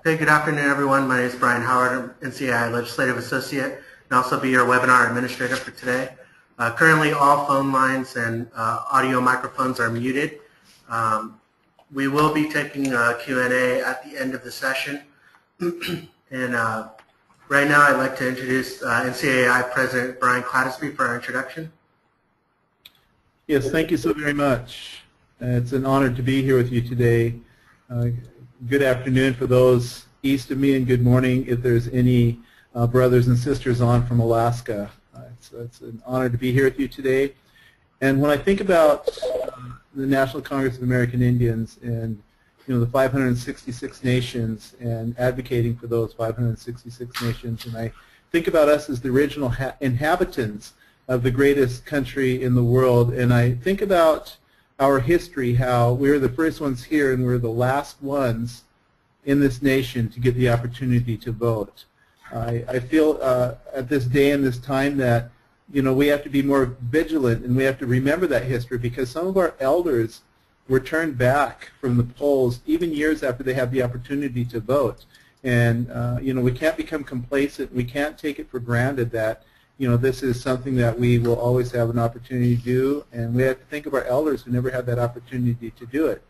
Hey, good afternoon, everyone. My name is Brian Howard. I'm NCAI Legislative Associate, and also be your webinar administrator for today. Currently, all phone lines and audio microphones are muted. We will be taking a Q&A at the end of the session. And right now, I'd like to introduce NCAI President Brian Clattersby for our introduction. Yes, thank you so very much. It's an honor to be here with you today. Good afternoon for those east of me, and good morning if there's any brothers and sisters on from Alaska. It's an honor to be here with you today. And when I think about the National Congress of American Indians and the 566 nations and advocating for those 566 nations, and I think about us as the original inhabitants of the greatest country in the world, and I think about our history, how we were the first ones here and we're the last ones in this nation to get the opportunity to vote. I feel at this day and this time that we have to be more vigilant, and we have to remember that history, because some of our elders were turned back from the polls even years after they had the opportunity to vote. And we can't become complacent. We can't take it for granted that this is something that we will always have an opportunity to do, and we have to think of our elders who never had that opportunity to do it.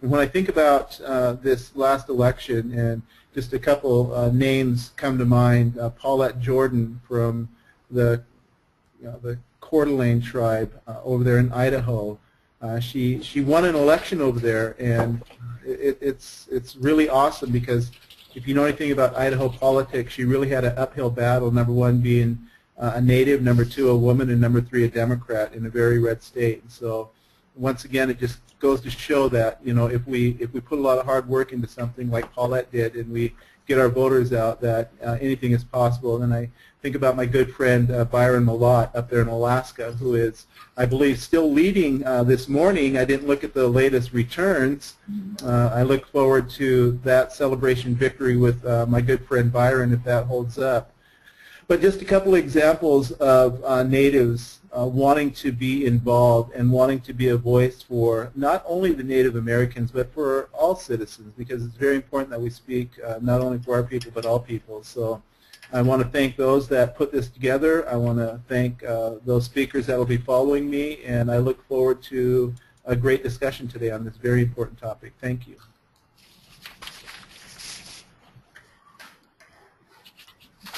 And when I think about this last election, and just a couple names come to mind, Paulette Jordan from the Coeur d'Alene tribe over there in Idaho. She won an election over there, and it's really awesome, because if you know anything about Idaho politics, she really had an uphill battle, number one being a native, number two a woman, and number three a Democrat in a very red state. And so once again, it just goes to show that if we put a lot of hard work into something like Paulette did, and we get our voters out, that anything is possible. And I think about my good friend Byron Malott up there in Alaska, who is, I believe, still leading this morning. I didn't look at the latest returns. I look forward to that celebration victory with my good friend Byron, if that holds up. But just a couple of examples of natives wanting to be involved and wanting to be a voice for not only the Native Americans, but for all citizens, because it's very important that we speak not only for our people, but all people. So I want to thank those that put this together. I want to thank those speakers that will be following me, and I look forward to a great discussion today on this very important topic. Thank you.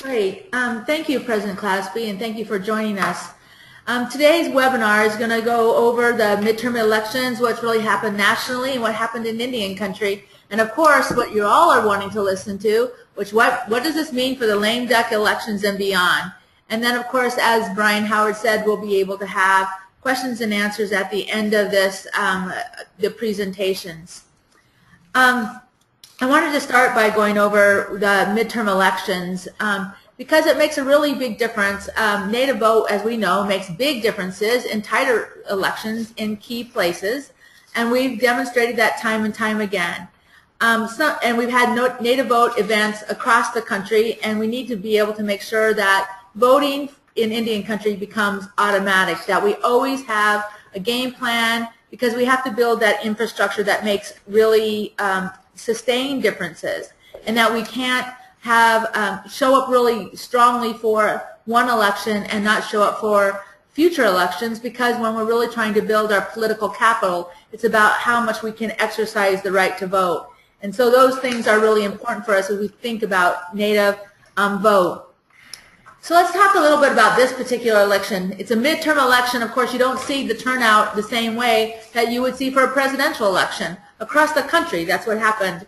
Great. Thank you, President Clattersby, and thank you for joining us. Today's webinar is going to go over the midterm elections, what's really happened nationally and what happened in Indian country, and of course what you all are wanting to listen to, which what does this mean for the lame duck elections and beyond. And then of course, as Brian Howard said, we'll be able to have questions and answers at the end of this, the presentations. I wanted to start by going over the midterm elections because it makes a really big difference. Native vote, as we know, makes big differences in tighter elections in key places, and we've demonstrated that time and time again. And we've had Native vote events across the country, and we need to be able to make sure that voting in Indian country becomes automatic, that we always have a game plan, because we have to build that infrastructure that makes really sustained differences, and that we can't have show up really strongly for one election and not show up for future elections, because when we're really trying to build our political capital, it's about how much we can exercise the right to vote. And so those things are really important for us as we think about Native vote. So let's talk a little bit about this particular election. It's a midterm election. Of course, you don't see the turnout the same way that you would see for a presidential election. Across the country, that's what happened.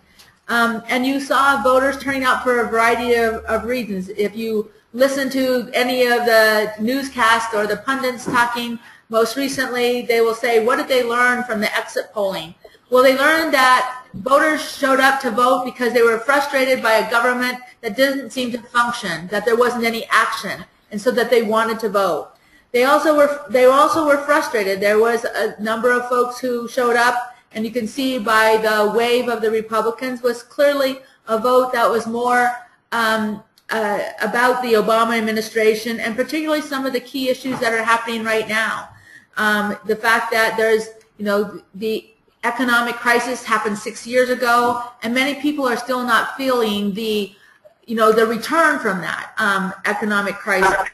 And you saw voters turning out for a variety of reasons. If you listen to any of the newscasts or the pundits talking most recently, they will say, what did they learn from the exit polling? Well, they learned that voters showed up to vote because they were frustrated by a government that didn't seem to function, that there wasn't any action, and so that they wanted to vote. They also were frustrated. There was a number of folks who showed up, and you can see by the wave of the Republicans was clearly a vote that was more about the Obama administration, and particularly some of the key issues that are happening right now. The fact that there's, the economic crisis happened 6 years ago, and many people are still not feeling the return from that economic crisis.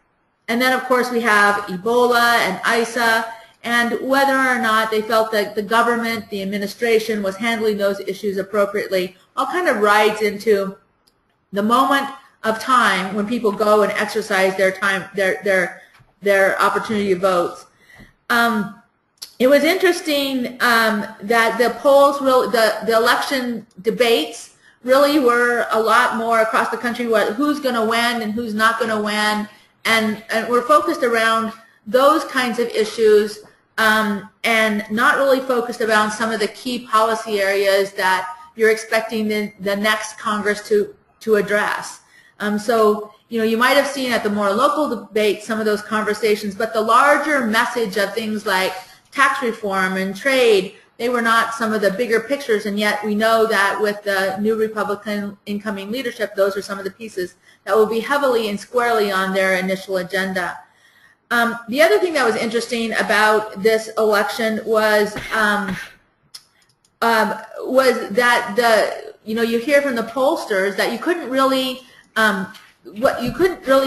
And then, of course, we have Ebola and ISA, and whether or not they felt that the government, the administration, was handling those issues appropriately, all kind of rides into the moment of time when people go and exercise their time, their opportunity to vote. It was interesting that the polls, the election debates really were a lot more across the country, who's going to win and who's not going to win, and we're focused around those kinds of issues and not really focused around some of the key policy areas that you're expecting the next Congress to address. So, you might have seen at the more local debate some of those conversations, but the larger message of things like tax reform and trade, they were not some of the bigger pictures, and yet we know that with the new Republican incoming leadership, those are some of the pieces that will be heavily and squarely on their initial agenda. The other thing that was interesting about this election was that you hear from the pollsters that you couldn't really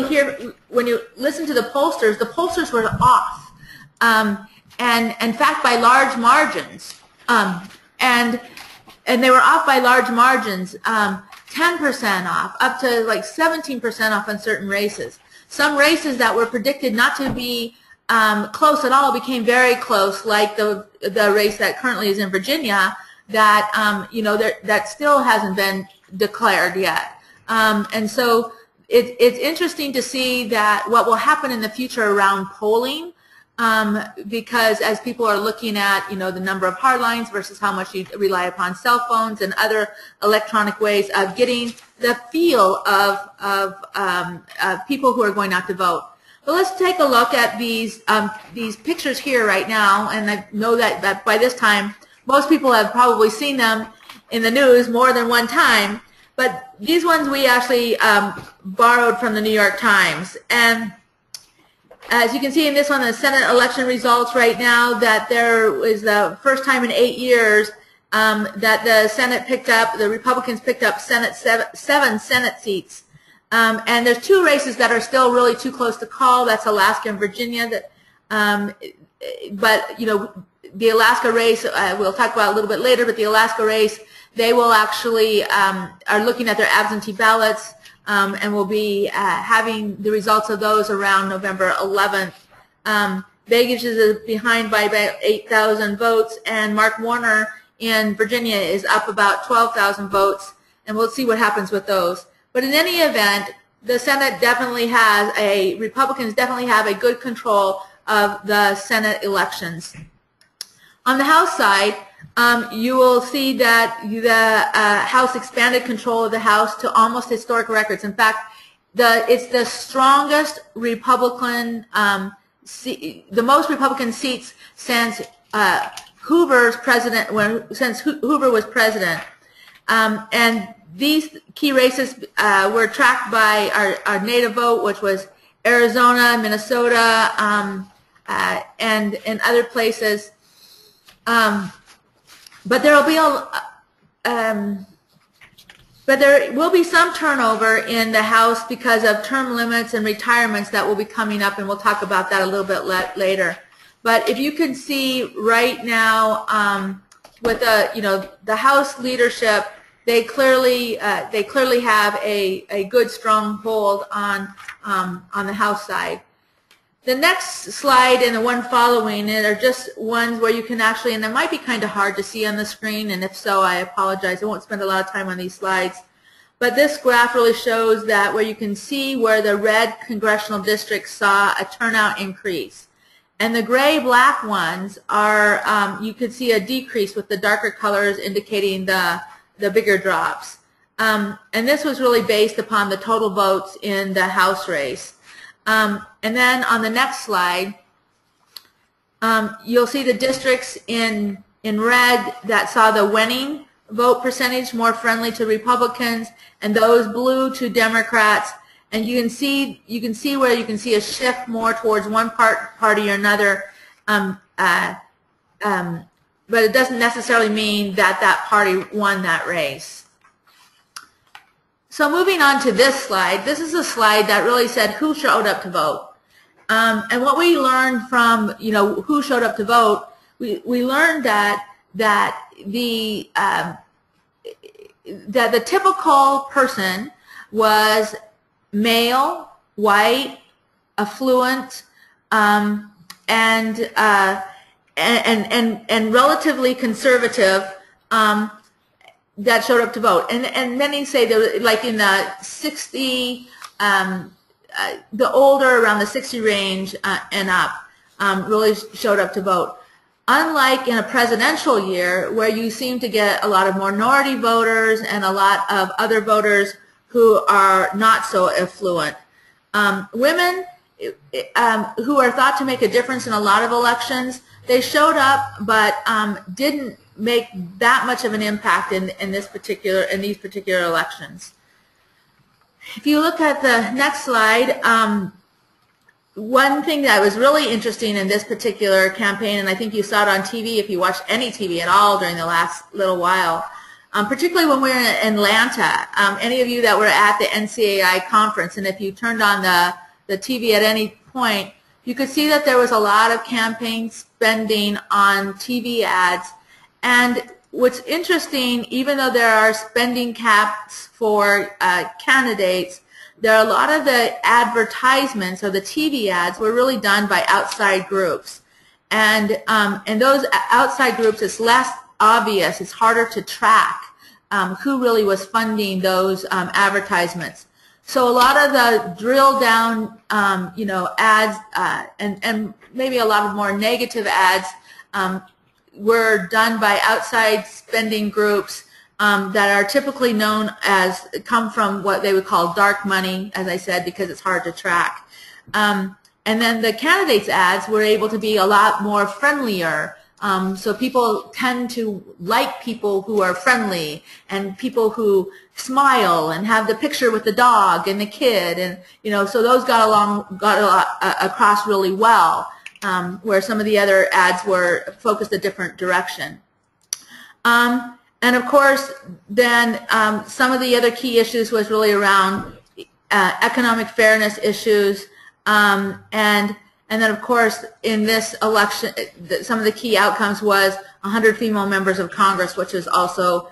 hear when you listen to the pollsters were off, and in fact by large margins, and they were off by large margins, 10% off, up to like 17% off on certain races. Some races that were predicted not to be close at all became very close, like the race that currently is in Virginia, that that still hasn't been declared yet. And so it's interesting to see that what will happen in the future around polling, because as people are looking at the number of hard lines versus how much you rely upon cell phones and other electronic ways of getting the feel of people who are going out to vote. But let's take a look at these pictures here right now, and I know that by this time most people have probably seen them in the news more than one time, but these ones we actually borrowed from the New York Times. And as you can see in this one, the Senate election results right now, that there was the first time in 8 years that the Republicans picked up seven Senate seats. And there's two races that are still really too close to call. That's Alaska and Virginia. But the Alaska race, we'll talk about a little bit later, but the Alaska race, they will actually are looking at their absentee ballots, and will be having the results of those around November 11th. Vegas is behind by about 8,000 votes, and Mark Warner in Virginia is up about 12,000 votes, and we'll see what happens with those. But in any event, the Senate definitely Republicans definitely have a good control of the Senate elections. On the House side, you will see that the House expanded control of the House to almost historic records. In fact, it's the strongest Republican, the most Republican seats since Hoover's president, since Hoover was president. And these key races were tracked by our native vote, which was Arizona, Minnesota, and other places. But there will be some turnover in the House because of term limits and retirements that will be coming up, and we'll talk about that a little bit later. But if you can see right now, with the House leadership, they clearly have a good strong hold on the House side. The next slide and the one following it are just ones where you can actually, and they might be kind of hard to see on the screen, and if so, I apologize. I won't spend a lot of time on these slides. But this graph really shows that where you can see where the red congressional districts saw a turnout increase. And the gray-black ones are, you could see a decrease with the darker colors indicating the bigger drops. And this was really based upon the total votes in the House race. And then on the next slide, you'll see the districts in red that saw the winning vote percentage more friendly to Republicans, and those blue to Democrats. And you can see where you can see a shift more towards one party or another but it doesn't necessarily mean that that party won that race. So moving on to this slide, this is a slide that really said who showed up to vote. And what we learned from, who showed up to vote, we learned that the typical person was male, white, affluent, and relatively conservative, that showed up to vote. And many say that, like in the 60, the older, around the 60 range and up, really showed up to vote. Unlike in a presidential year where you seem to get a lot of minority voters and a lot of other voters who are not so affluent. Women who are thought to make a difference in a lot of elections, they showed up but didn't make that much of an impact in these particular elections. If you look at the next slide, one thing that was really interesting in this particular campaign, and I think you saw it on TV if you watched any TV at all during the last little while, particularly when we were in Atlanta, any of you that were at the NCAI conference, and if you turned on the TV at any point, you could see that there was a lot of campaign spending on TV ads. And what's interesting, even though there are spending caps for candidates, there are a lot of the advertisements or the TV ads were really done by outside groups. And those outside groups, it's less obvious, it's harder to track who really was funding those advertisements. So a lot of the drill down, ads and maybe a lot of more negative ads were done by outside spending groups that are typically known as, come from what they would call dark money, as I said, because it's hard to track. And then the candidates' ads were able to be a lot more friendlier. So people tend to like people who are friendly and people who smile and have the picture with the dog and the kid, and so those got across really well, where some of the other ads were focused a different direction. And of course, then some of the other key issues was really around economic fairness issues, and then of course in this election, some of the key outcomes was 100 female members of Congress, which is also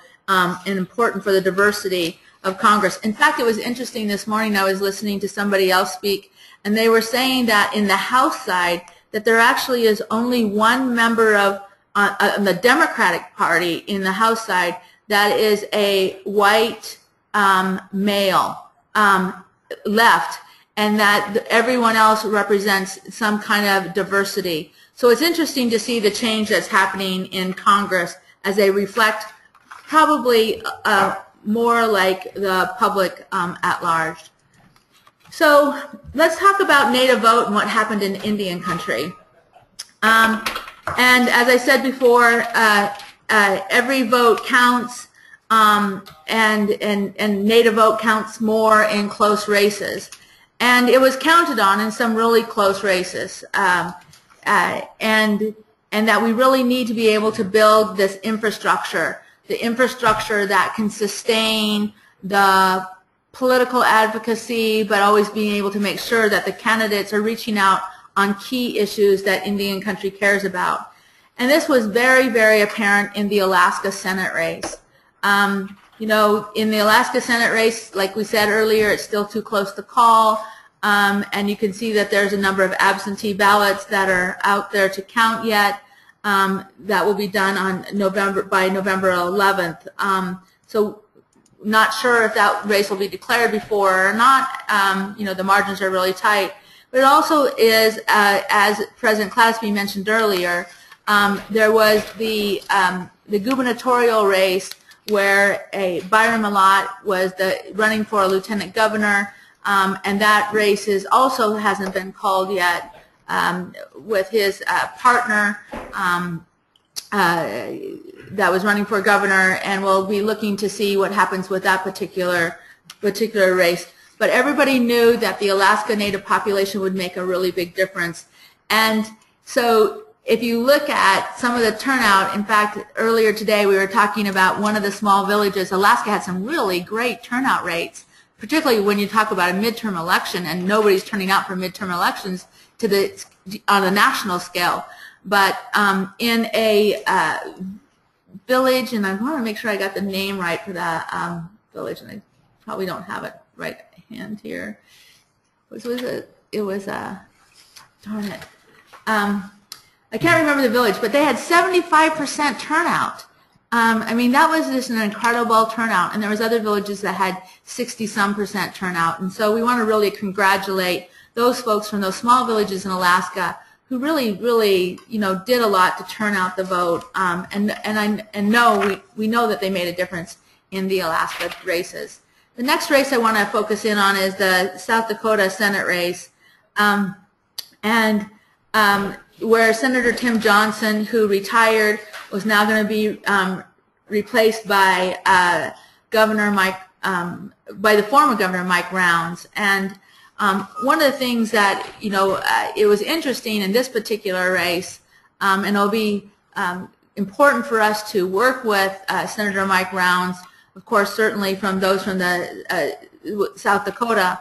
important for the diversity of Congress. In fact, it was interesting this morning, I was listening to somebody else speak, and they were saying that in the House side, that there actually is only one member of on the Democratic Party in the House side that is a white male left, and that everyone else represents some kind of diversity. So it's interesting to see the change that's happening in Congress as they reflect probably more like the public at large. So let's talk about native vote and what happened in Indian country. And as I said before, every vote counts, and native vote counts more in close races. And it was counted on in some really close races. And that we really need to be able to build this infrastructure, the infrastructure that can sustain the political advocacy, but always being able to make sure that the candidates are reaching out on key issues that Indian country cares about. And this was very, very apparent in the Alaska Senate race. In the Alaska Senate race, like we said earlier, it's still too close to call. And you can see that there's a number of absentee ballots that are out there to count yet. That will be done on by November 11th. So not sure if that race will be declared before or not. The margins are really tight. But it also is, as President Clasby mentioned earlier, there was the gubernatorial race where Byron Malott was running for a lieutenant governor, and that race also hasn't been called yet, with his partner that was running for governor, and we'll be looking to see what happens with that particular race. But everybody knew that the Alaska Native population would make a really big difference. And so if you look at some of the turnout, in fact, earlier today we were talking about one of the small villages. Alaska had some really great turnout rates, particularly when you talk about a midterm election and nobody's turning out for midterm elections on a national scale. But in a village, and I want to make sure I got the name right for that village, and I probably don't have it right at hand here. It was darn it. I can't remember the village, but they had 75% turnout. I mean, that was just an incredible turnout, and there was other villages that had 60-some% turnout. And so we want to really congratulate those folks from those small villages in Alaska who really, did a lot to turn out the vote. We know that they made a difference in the Alaska races. The next race I want to focus in on is the South Dakota Senate race. Where Senator Tim Johnson, who retired, was now going to be replaced by by the former Governor Mike Rounds. And one of the things that it was interesting in this particular race, and it'll be important for us to work with Senator Mike Rounds, of course, certainly from those from the South Dakota.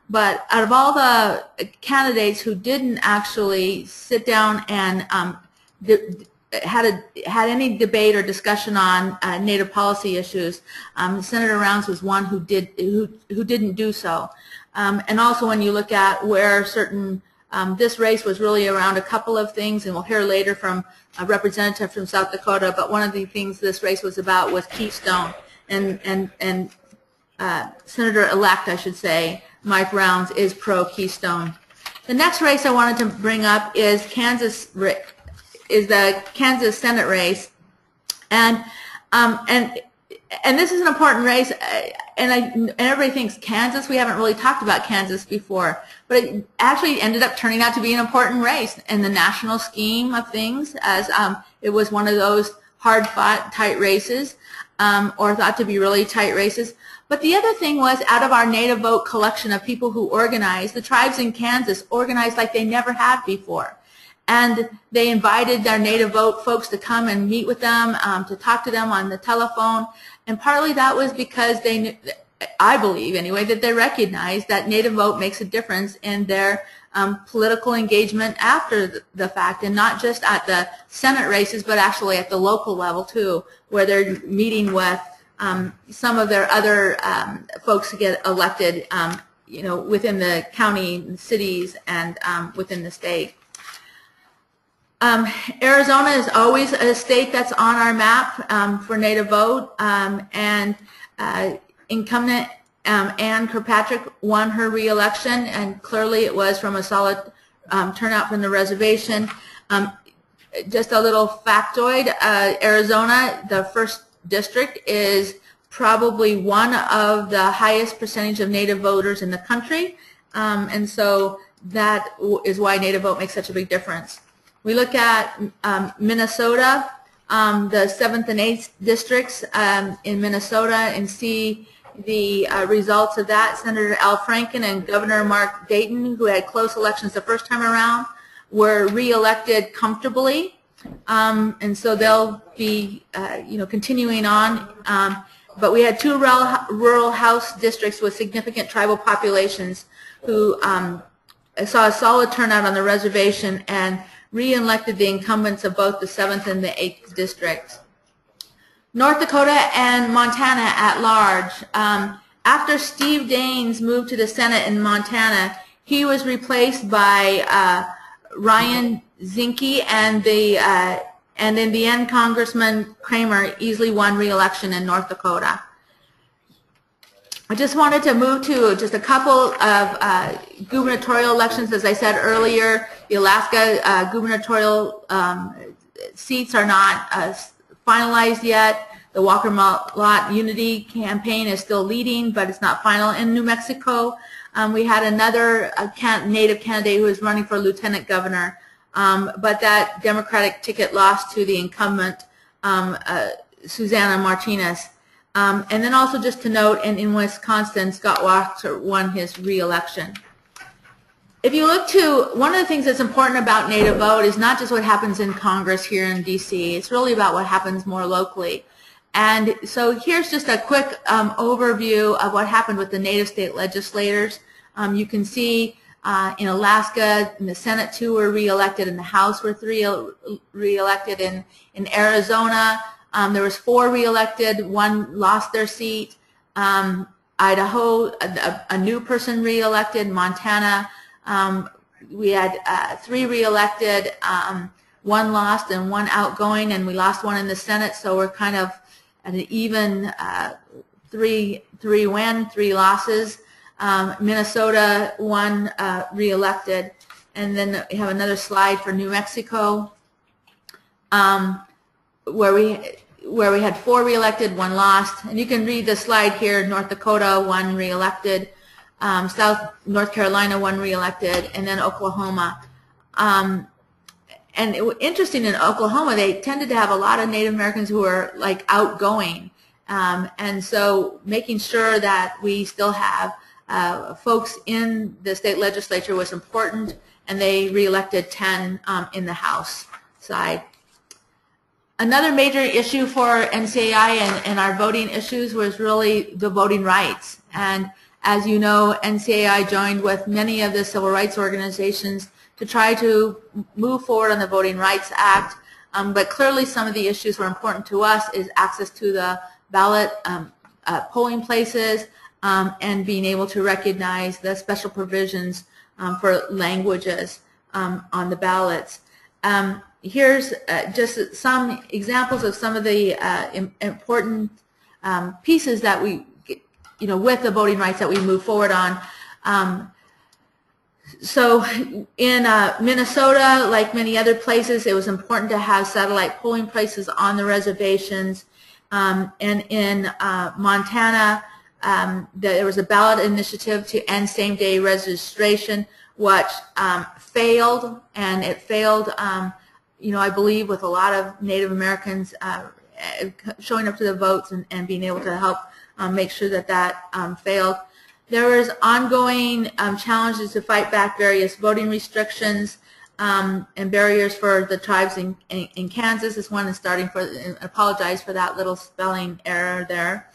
But out of all the candidates who didn't actually sit down and had any debate or discussion on Native policy issues, Senator Rounds was one who didn't do so. And also, when you look at where this race was really around a couple of things, and we'll hear later from a representative from South Dakota. But one of the things this race was about was Keystone, and Senator-elect, I should say, Mike Rounds is pro-Keystone. The next race I wanted to bring up is the Kansas Senate race, and this is an important race. And everybody thinks Kansas. We haven't really talked about Kansas before, but it actually ended up turning out to be an important race in the national scheme of things, as it was one of those hard-fought, tight races, or thought to be really tight races. But the other thing was, out of our Native Vote collection of people who organized, the tribes in Kansas organized like they never had before. And they invited their Native Vote folks to come and meet with them, to talk to them on the telephone. And partly that was because I believe anyway, that they recognized that Native Vote makes a difference in their political engagement after the fact, and not just at the Senate races, but actually at the local level too, where they're meeting with some of their other folks who get elected, within the county and cities and within the state. Arizona is always a state that's on our map for Native Vote, and incumbent Ann Kirkpatrick won her re-election, and clearly it was from a solid turnout from the reservation. Just a little factoid, Arizona, the first district, is probably one of the highest percentage of Native voters in the country, and so that is why Native Vote makes such a big difference. We look at Minnesota, the 7th and 8th districts in Minnesota, and see the results of that. Senator Al Franken and Governor Mark Dayton, who had close elections the first time around, were re-elected comfortably, and so they'll be continuing on. But we had two rural House districts with significant tribal populations who saw a solid turnout on the reservation and re-elected the incumbents of both the 7th and the 8th districts. North Dakota and Montana at large. After Steve Daines moved to the Senate in Montana, he was replaced by Ryan Zinke, and in the end, Congressman Kramer easily won re-election in North Dakota. I just wanted to move to just a couple of gubernatorial elections. As I said earlier, the Alaska gubernatorial seats are not finalized yet. The Walker-Mott Unity campaign is still leading, but it's not final. In New Mexico, we had another Native candidate who was running for lieutenant governor, but that Democratic ticket lost to the incumbent, Susana Martinez. And then also just to note, in Wisconsin, Scott Walker won his re-election. If you look to, one of the things that's important about Native Vote is not just what happens in Congress here in D.C., it's really about what happens more locally. And so here's just a quick overview of what happened with the Native state legislators. You can see in Alaska, in the Senate, 2 were reelected, in the House were 3 reelected. In Arizona, there was 4 reelected, 1 lost their seat. Idaho, a new person reelected. Montana, we had 3 reelected, 1 lost and 1 outgoing, and we lost 1 in the Senate, so we're kind of at an even 3 win, 3 losses. Minnesota, 1 reelected, and then we have another slide for New Mexico, where we had 4 reelected, 1 lost, and you can read the slide here. North Dakota, 1 reelected, North Carolina, 1 reelected, and then Oklahoma. And interesting, in Oklahoma, they tended to have a lot of Native Americans who were like outgoing, and so making sure that we still have folks in the state legislature was important, and they reelected 10 in the House side. Another major issue for NCAI and our voting issues was really the voting rights. And as you know, NCAI joined with many of the civil rights organizations to try to move forward on the Voting Rights Act. But clearly some of the issues were important to us is access to the ballot polling places, and being able to recognize the special provisions for languages on the ballots. Here's just some examples of some of the important pieces that we, with the voting rights that we move forward on. So in Minnesota, like many other places, it was important to have satellite polling places on the reservations. And in Montana, there was a ballot initiative to end same-day registration, which failed, and it failed, I believe, with a lot of Native Americans showing up to the votes and being able to help make sure that failed. There was ongoing challenges to fight back various voting restrictions and barriers for the tribes in Kansas. This one is starting for, and I apologize for that little spelling error there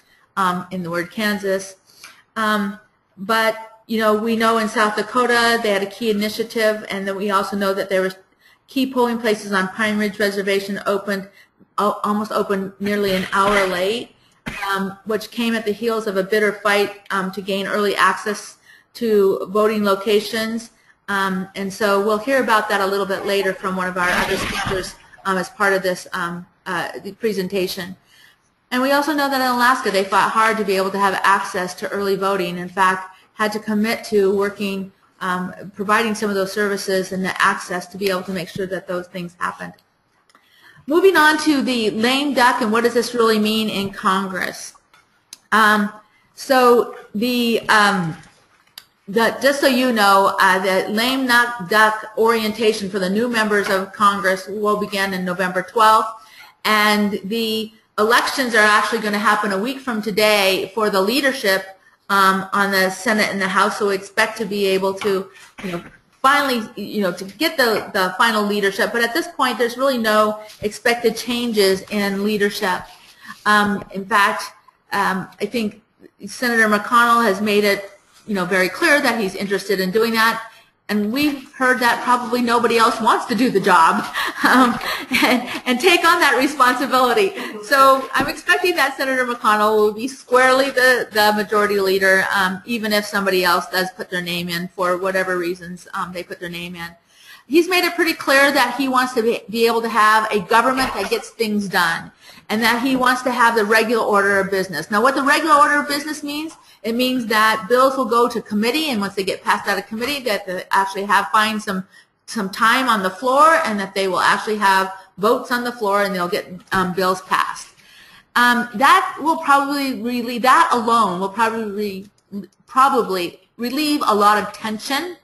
in the word Kansas. But, we know in South Dakota they had a key initiative, and then we also know that there were key polling places on Pine Ridge Reservation almost opened nearly an hour late. Which came at the heels of a bitter fight to gain early access to voting locations. And so we'll hear about that a little bit later from one of our other speakers as part of this presentation. And we also know that in Alaska they fought hard to be able to have access to early voting. In fact, had to commit to working, providing some of those services and the access to be able to make sure that those things happened. Moving on to the lame duck and what does this really mean in Congress. So just so you know, the lame duck orientation for the new members of Congress will begin in November 12th, and the elections are actually going to happen a week from today for the leadership on the Senate and the House. So we expect to be able to, finally, to get the final leadership. But at this point, there's really no expected changes in leadership. In fact, I think Senator McConnell has made it, very clear that he's interested in doing that. And we've heard that probably nobody else wants to do the job and take on that responsibility. So I'm expecting that Senator McConnell will be squarely the majority leader, even if somebody else does put their name in for whatever reasons they put their name in. He's made it pretty clear that he wants to be able to have a government that gets things done, and that he wants to have the regular order of business. Now, what the regular order of business means, it means that bills will go to committee, and once they get passed out of committee, that they actually find some time on the floor, and that they will actually have votes on the floor, and they'll get bills passed. That will probably relieve, that alone will probably relieve a lot of tension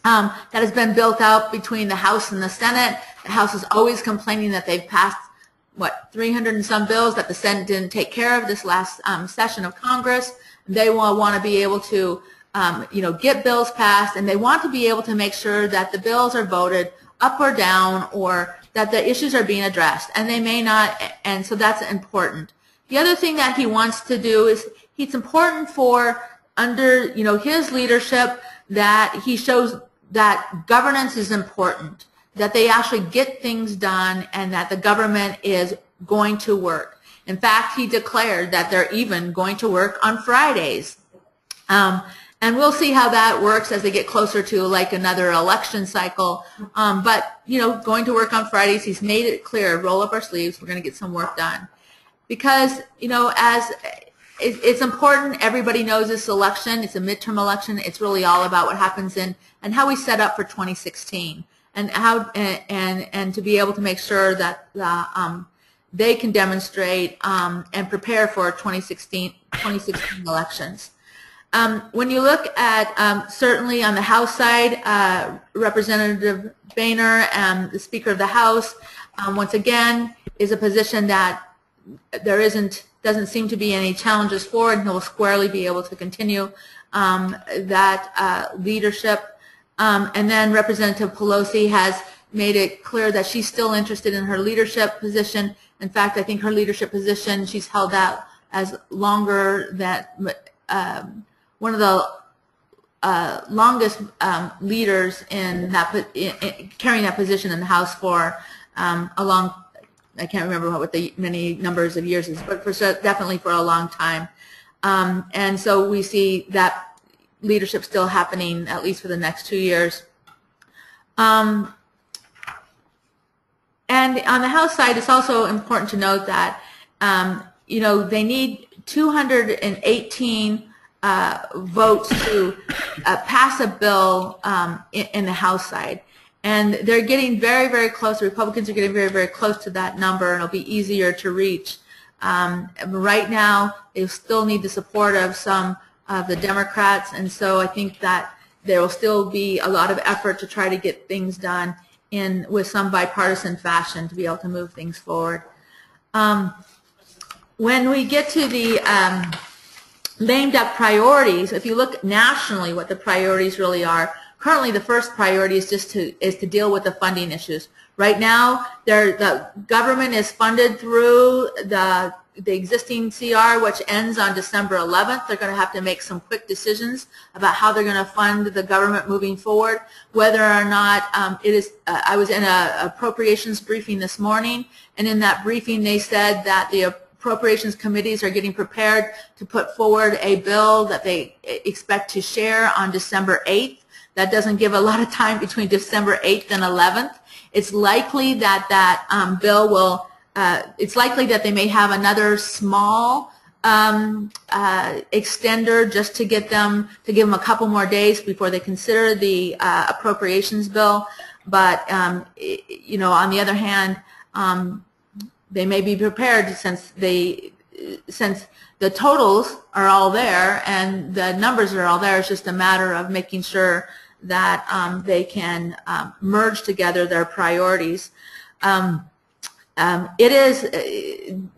that has been built up between the House and the Senate. The House is always complaining that they've passed, 300 and some bills that the Senate didn't take care of this last session of Congress. They will want to be able to get bills passed, and they want to be able to make sure that the bills are voted up or down, or that the issues are being addressed, and they may not, and so that's important. The other thing that he wants to do is it's important for under his leadership that he shows that governance is important, that they actually get things done, and that the government is going to work. In fact, he declared that they're even going to work on Fridays. And we'll see how that works as they get closer to like another election cycle. But, going to work on Fridays, he's made it clear, roll up our sleeves, we're going to get some work done. Because, as it's important, everybody knows this election, it's a midterm election, it's really all about what happens in, and how we set up for 2016. And how, and to be able to make sure that they can demonstrate and prepare for 2016 elections. When you look at, certainly on the House side, Representative Boehner, the Speaker of the House, once again, is a position that there doesn't seem to be any challenges for, and he'll squarely be able to continue that leadership. And then Representative Pelosi has made it clear that she's still interested in her leadership position. In fact, I think her leadership position, she's held out as longer that one of the longest leaders in that carrying that position in the House for a long, I can't remember what the many numbers of years is, but definitely for a long time. And so we see that leadership still happening at least for the next 2 years. And on the House side, it's also important to note that they need 218 votes to pass a bill in the House side. And they're getting very, very close. The Republicans are getting very, very close to that number, and it'll be easier to reach. Right now, they still need the support of some of the Democrats, and so I think that there will still be a lot of effort to try to get things done with some bipartisan fashion to be able to move things forward. When we get to the lame duck priorities, if you look nationally what the priorities really are, currently the first priority is to deal with the funding issues. Right now, the government is funded through the existing CR, which ends on December 11th. They're going to have to make some quick decisions about how they're going to fund the government moving forward, whether or not it is. I was in an appropriations briefing this morning, and in that briefing they said that the appropriations committees are getting prepared to put forward a bill that they expect to share on December 8th. That doesn't give a lot of time between December 8th and 11th. It's likely that that bill will, it's likely that they may have another small extender just to give them a couple more days before they consider the appropriations bill. But on the other hand, they may be prepared since the totals are all there and the numbers are all there. It's just a matter of making sure that they can merge together their priorities. It is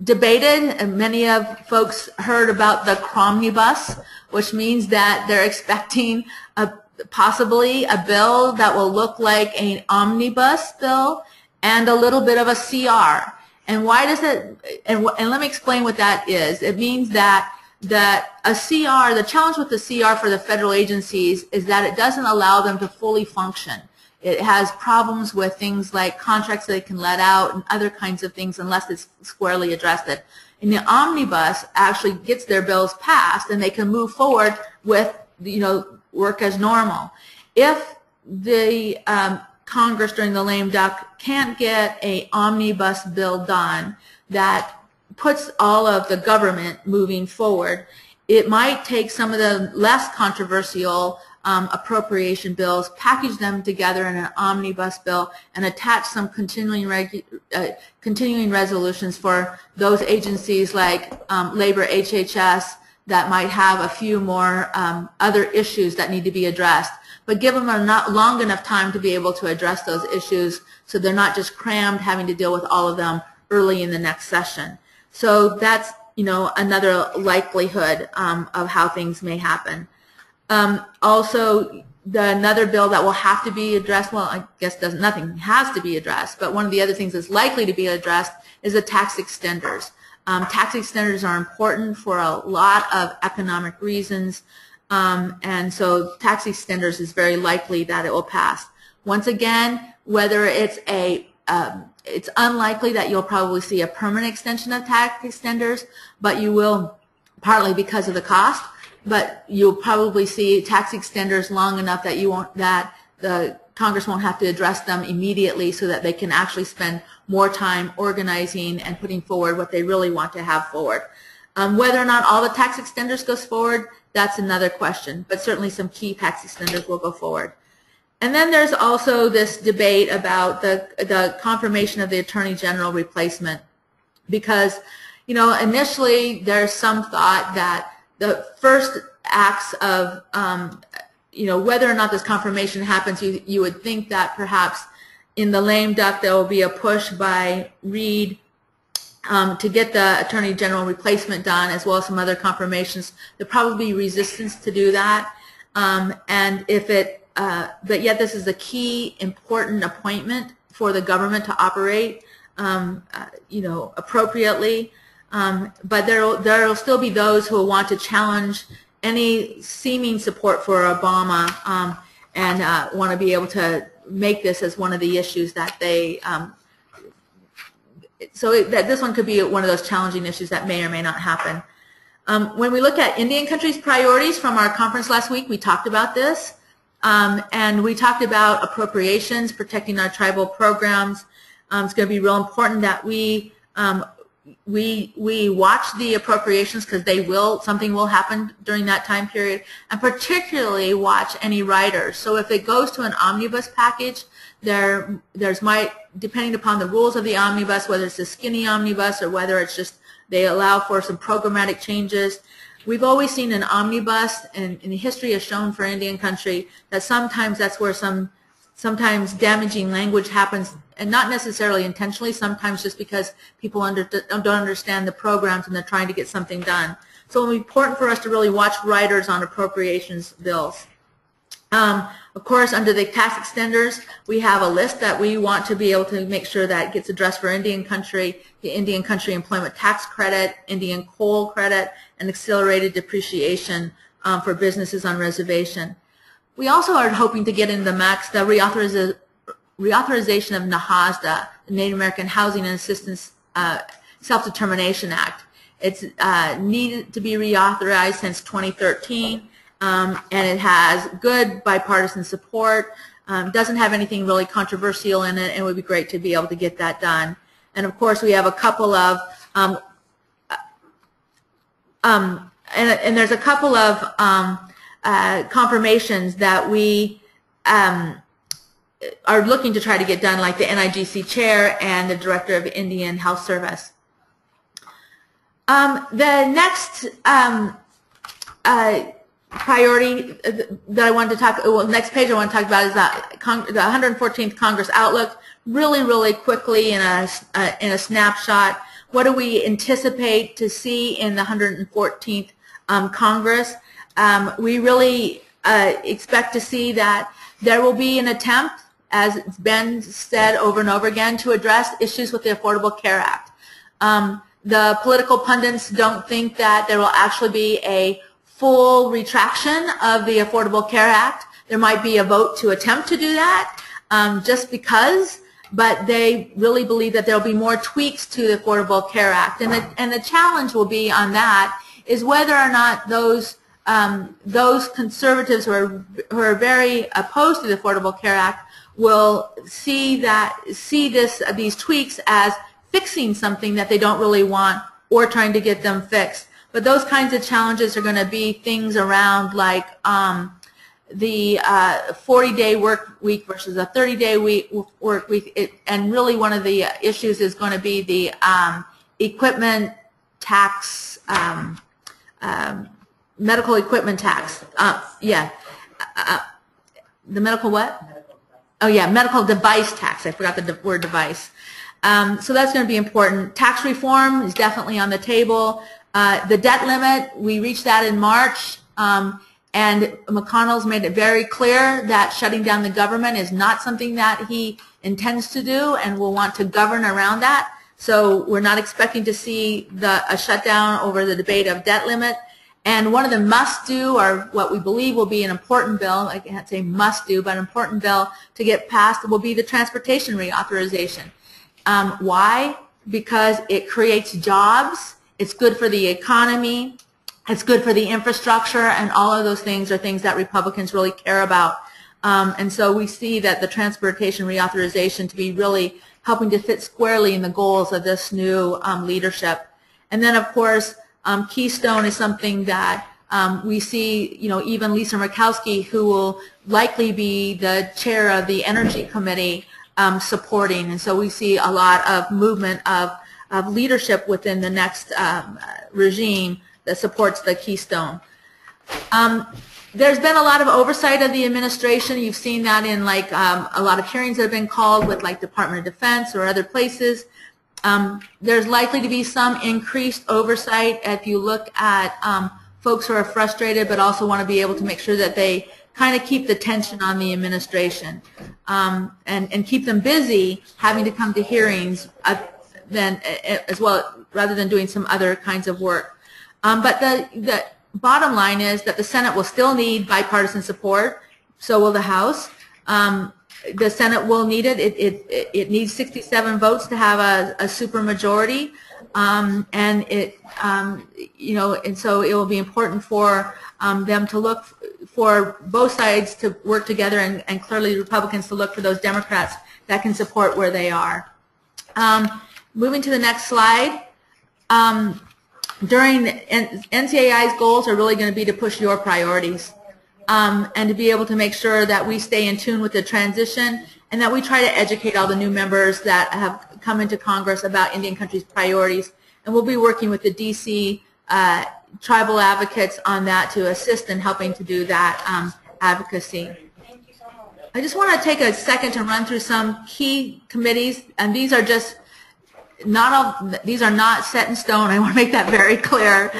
debated, and many of folks heard about the Cromnibus, which means that they're expecting possibly a bill that will look like an omnibus bill and a little bit of a CR. And why does it, and let me explain what that is. It means that a CR, the challenge with the CR for the federal agencies is that it doesn't allow them to fully function. It has problems with things like contracts that they can let out and other kinds of things unless it's squarely addressed. And the omnibus actually gets their bills passed and they can move forward with, work as normal. If the Congress during the lame duck can't get an omnibus bill done that puts all of the government moving forward, it might take some of the less controversial appropriation bills, package them together in an omnibus bill, and attach some continuing resolutions for those agencies like Labor, HHS, that might have a few more other issues that need to be addressed. But give them not long enough time to be able to address those issues so they're not just crammed having to deal with all of them early in the next session. So that's, another likelihood of how things may happen. Also, another bill that will have to be addressed, well, I guess nothing has to be addressed, but one of the other things that's likely to be addressed is the tax extenders. Tax extenders are important for a lot of economic reasons, and so tax extenders is very likely that it will pass. Once again, whether it's it's unlikely that you'll probably see a permanent extension of tax extenders, but you will, partly because of the cost, but you'll probably see tax extenders long enough that the Congress won't have to address them immediately, so that they can actually spend more time organizing and putting forward what they really want to have forward. Whether or not all the tax extenders goes forward, that's another question, but certainly some key tax extenders will go forward. And then there's also this debate about the confirmation of the Attorney General replacement, because, you know, initially there's some thought that the first acts of, you know, whether or not this confirmation happens, you would think that perhaps in the lame duck there will be a push by Reid to get the Attorney General replacement done, as well as some other confirmations. There'll probably be resistance to do that, and if it but yet this is a key important appointment for the government to operate you know, appropriately, but there'll still be those who will want to challenge any seeming support for Obama, and want to be able to make this as one of the issues that they so that this one could be one of those challenging issues that may or may not happen. When we look at Indian country's priorities from our conference last week, we talked about this. And we talked about appropriations, protecting our tribal programs. It's going to be real important that we watch the appropriations, because something will happen during that time period, and particularly watch any riders. So if it goes to an omnibus package, depending upon the rules of the omnibus, whether it's a skinny omnibus or whether it's just they allow for some programmatic changes. We've always seen an omnibus, and the history has shown for Indian country that sometimes that's where sometimes damaging language happens, and not necessarily intentionally, sometimes just because people don't understand the programs and they're trying to get something done. So it's important for us to really watch riders on appropriations bills. Of course, under the tax extenders, we have a list that we want to be able to make sure that gets addressed for Indian country: the Indian country employment tax credit, Indian coal credit, and accelerated depreciation for businesses on reservation. We also are hoping to get in the MAX the reauthorization of NAHASDA, the Native American Housing and Assistance Self-Determination Act. It's needed to be reauthorized since 2013. And it has good bipartisan support, doesn't have anything really controversial in it, and it would be great to be able to get that done. And of course, we have a couple of, and there's a couple of confirmations that we are looking to try to get done, like the NIGC chair and the director of Indian Health Service. The next priority that I wanted to next page I want to talk about is the 114th Congress Outlook. Really quickly in a snapshot, what do we anticipate to see in the 114th Congress? We really expect to see that there will be an attempt, as it's been said over and over again, to address issues with the Affordable Care Act. The political pundits don't think that there will actually be a full retraction of the Affordable Care Act. There might be a vote to attempt to do that just because, but they really believe that there will be more tweaks to the Affordable Care Act. And the challenge will be on that is whether or not those conservatives who are very opposed to the Affordable Care Act will see these tweaks as fixing something that they don't really want or trying to get them fixed. But those kinds of challenges are going to be things around like the 40-day work week versus a 30-day work week, and really one of the issues is going to be the equipment tax, medical equipment tax. The medical what? Oh yeah, medical device tax. I forgot the word device. So that's going to be important. Tax reform is definitely on the table. The debt limit, we reached that in March. And McConnell's made it very clear that shutting down the government is not something that he intends to do and will want to govern around that. So we're not expecting to see a shutdown over the debate of debt limit. And one of the must-do, or what we believe will be an important bill, I can't say must-do, but an important bill to get passed will be the transportation reauthorization. Why? Because it creates jobs, it's good for the economy, it's good for the infrastructure, and all of those things are things that Republicans really care about. And so we see that the transportation reauthorization to be really helping to fit squarely in the goals of this new leadership. And then, of course, Keystone is something that we see, even Lisa Murkowski, who will likely be the chair of the Energy Committee, supporting. And so we see a lot of movement of leadership within the next regime that supports the Keystone. There's been a lot of oversight of the administration. You've seen that in a lot of hearings that have been called with Department of Defense or other places. There's likely to be some increased oversight if you look at folks who are frustrated but also want to be able to make sure that they kind of keep the tension on the administration and keep them busy having to come to hearings as well, rather than doing some other kinds of work. But the bottom line is that the Senate will still need bipartisan support. So will the House. The Senate will need it. It needs 67 votes to have a supermajority, and and so it will be important for them to look for both sides to work together, and clearly Republicans to look for those Democrats that can support where they are. Moving to the next slide. During NCAI's goals are really going to be to push your priorities. And to be able to make sure that we stay in tune with the transition and that we try to educate all the new members that have come into Congress about Indian country's priorities. And we'll be working with the D.C. tribal advocates on that to assist in helping to do that advocacy. I just want to take a second to run through some key committees, and these are just these are not set in stone. I want to make that very clear.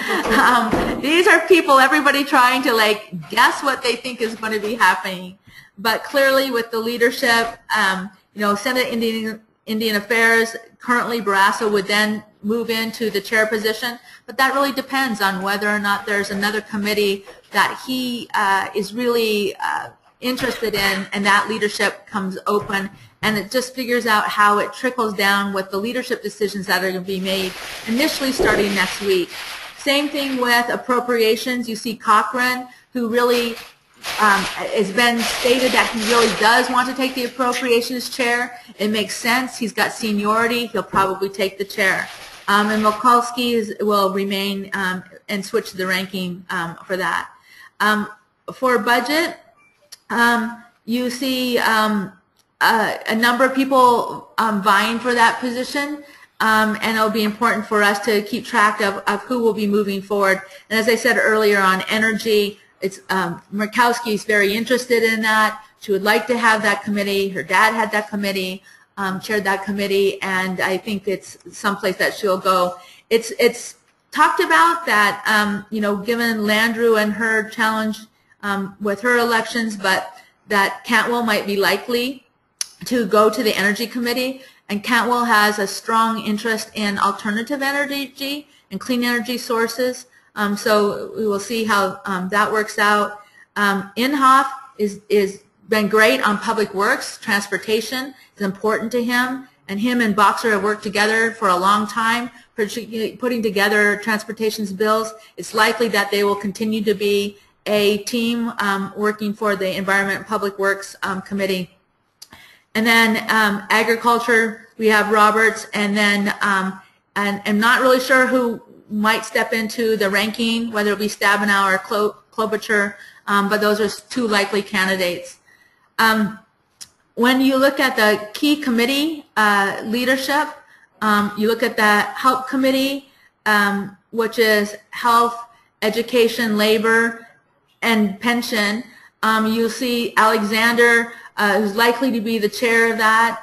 These are people, everybody trying to guess what they think is going to be happening. But clearly with the leadership, Senate Indian Affairs, currently Barrasso would then move into the chair position. But that really depends on whether or not there's another committee that he is really interested in, and that leadership comes open. And it just figures out how it trickles down with the leadership decisions that are going to be made initially starting next week. Same thing with appropriations. You see Cochran, who really has been stated that he really does want to take the appropriations chair. It makes sense. He's got seniority. He'll probably take the chair. And Mikulski will remain and switch to the ranking for that. For budget, you see a number of people vying for that position, and it'll be important for us to keep track of who will be moving forward. And as I said earlier on energy, it's Murkowski is very interested in that. She would like to have that committee. Her dad had that committee, chaired that committee, and I think it's someplace that she'll go. It's talked about that, given Landrieu and her challenge with her elections, but that Cantwell might be likely to go to the Energy Committee, and Cantwell has a strong interest in alternative energy and clean energy sources. So we will see how that works out. Inhofe is been great on public works, transportation is important to him, and him and Boxer have worked together for a long time, putting together transportation bills. It's likely that they will continue to be a team working for the Environment and Public Works Committee. And then agriculture, we have Roberts, and then and I'm not really sure who might step into the ranking, whether it'll be Stabenow or Klobuchar, but those are two likely candidates. When you look at the key committee leadership, you look at the Help Committee, which is Health, Education, Labor, and Pension. You'll see Alexander, who's likely to be the chair of that.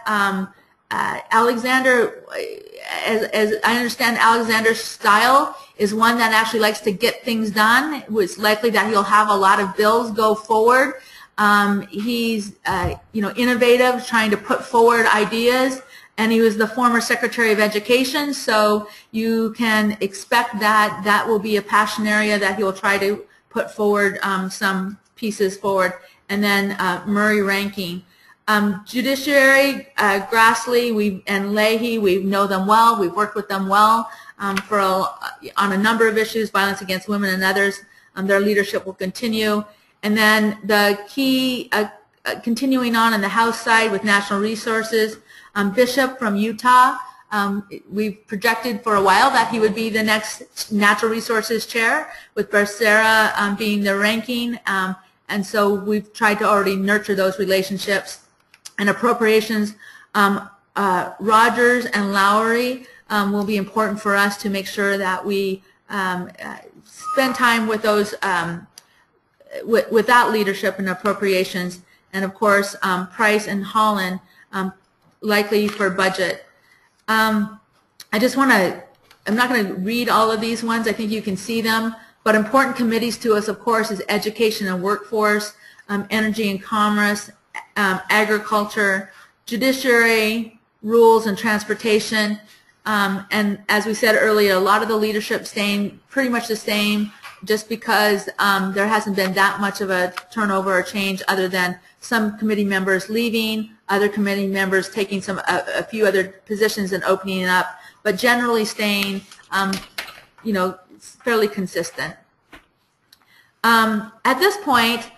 Alexander, as I understand, Alexander's style is one that actually likes to get things done. It's likely that he'll have a lot of bills go forward. He's innovative, trying to put forward ideas, and he was the former Secretary of Education, so you can expect that that will be a passion area that he will try to put forward some pieces forward. And then Murray Ranking. Judiciary, Grassley and Leahy, we know them well. We've worked with them well on a number of issues, violence against women and others. Their leadership will continue. And then the key, continuing on the House side with National Resources, Bishop from Utah. We've projected for a while that he would be the next Natural Resources Chair, with Becerra being the ranking. And so we've tried to already nurture those relationships. And Appropriations, Rogers and Lowry will be important for us to make sure that we spend time with those with that leadership in Appropriations. And of course, Price and Holland, likely for budget. I just want to, I'm not going to read all of these ones. I think you can see them. But important committees to us, of course, is Education and Workforce, Energy and Commerce, Agriculture, Judiciary, Rules and Transportation. And as we said earlier, a lot of the leadership staying pretty much the same, just because there hasn't been that much of a turnover or change, other than some committee members leaving, other committee members taking a few other positions and opening it up, but generally staying, fairly consistent. At this point,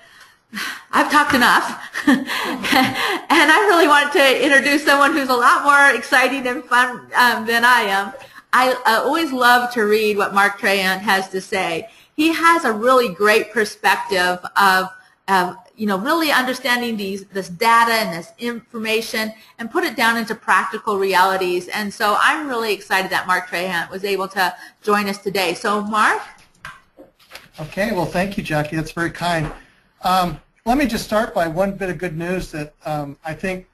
I've talked enough, and I really want to introduce someone who's a lot more exciting and fun than I am. I always love to read what Mark Trahant has to say. He has a really great perspective of really understanding this data and this information and put it down into practical realities. And so I'm really excited that Mark Trahant was able to join us today. So Mark? Okay, well, thank you, Jackie. That's very kind. Let me just start by one bit of good news that I think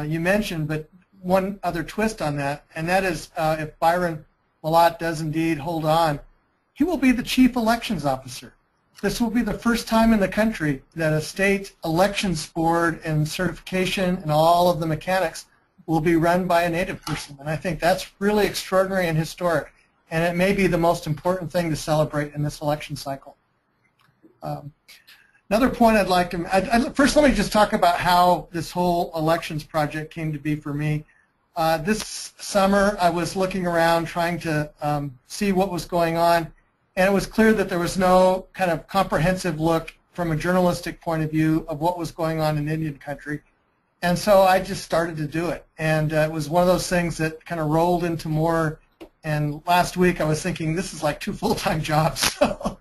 you mentioned, but one other twist on that, and that is if Byron Willott does indeed hold on, he will be the Chief Elections Officer. This will be the first time in the country that a state elections board and certification and all of the mechanics will be run by a Native person. And I think that's really extraordinary and historic. And it may be the most important thing to celebrate in this election cycle. Another point I'd like to, first let me just talk about how this whole elections project came to be for me. This summer I was looking around trying to see what was going on, and it was clear that there was no kind of comprehensive look from a journalistic point of view of what was going on in Indian country. And so I just started to do it. And it was one of those things that kind of rolled into more. And last week I was thinking, this is like 2 full-time jobs. So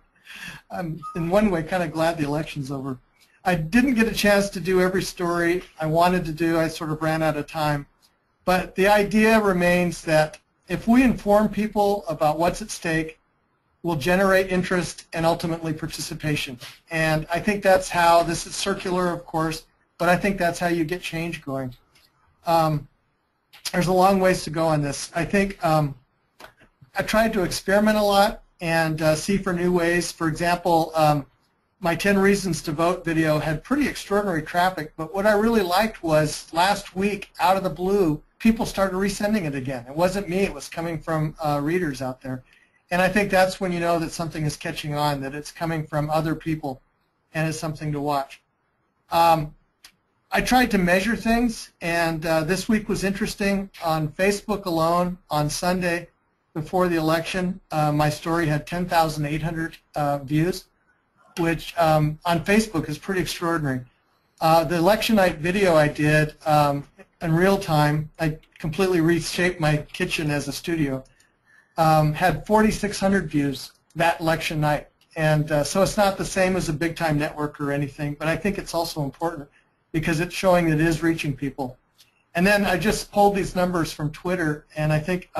I'm in one way kind of glad the election's over. I didn't get a chance to do every story I wanted to do. I sort of ran out of time. But the idea remains that if we inform people about what's at stake, we'll generate interest and ultimately participation. And I think that's how, this is circular of course, but I think that's how you get change going. There's a long ways to go on this. I think I tried to experiment a lot and see for new ways. For example, my 10 Reasons to Vote video had pretty extraordinary traffic, but what I really liked was last week, out of the blue, people started resending it again. It wasn't me, it was coming from readers out there. And I think that's when you know that something is catching on, that it's coming from other people and it's something to watch. I tried to measure things, and this week was interesting. On Facebook alone, on Sunday before the election, my story had 10,800 views, which on Facebook is pretty extraordinary. The election night video I did in real time, I completely reshaped my kitchen as a studio, had 4,600 views that election night. And so it's not the same as a big-time network or anything, but I think it's also important because it's showing that it is reaching people. And then I just pulled these numbers from Twitter, and I think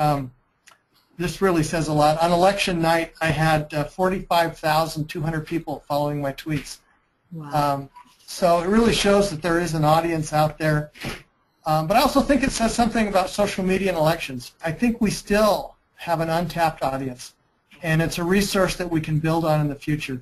this really says a lot. On election night, I had 45,200 people following my tweets. Wow. So it really shows that there is an audience out there. But I also think it says something about social media and elections. I think we still have an untapped audience. and it's a resource that we can build on in the future.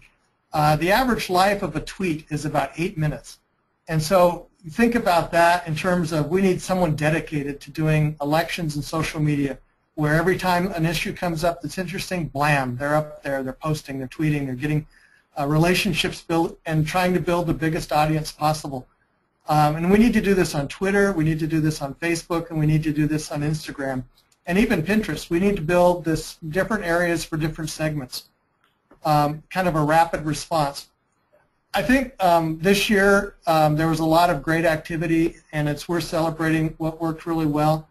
The average life of a tweet is about 8 minutes. And so think about that in terms of we need someone dedicated to doing elections and social media, where every time an issue comes up that's interesting, blam, they're up there, they're posting, they're tweeting, they're getting relationships built and trying to build the biggest audience possible. And we need to do this on Twitter, we need to do this on Facebook, and we need to do this on Instagram. And even Pinterest, we need to build this different areas for different segments, kind of a rapid response. I think this year there was a lot of great activity, and it's worth celebrating what worked really well.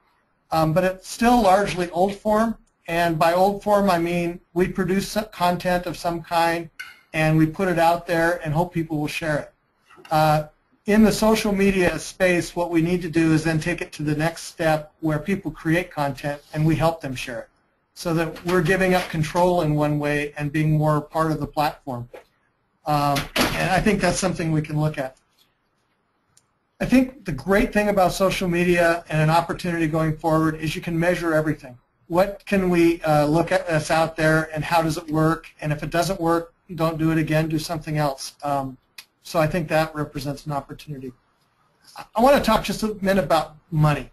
But it's still largely old form, and by old form I mean we produce content of some kind and we put it out there and hope people will share it. In the social media space, what we need to do is then take it to the next step where people create content and we help them share it, so that we're giving up control in one way and being more part of the platform. And I think that's something we can look at. I think the great thing about social media and an opportunity going forward is you can measure everything. What can we look at that's out there, and how does it work? And if it doesn't work, don't do it again, do something else. So I think that represents an opportunity. I want to talk just a minute about money.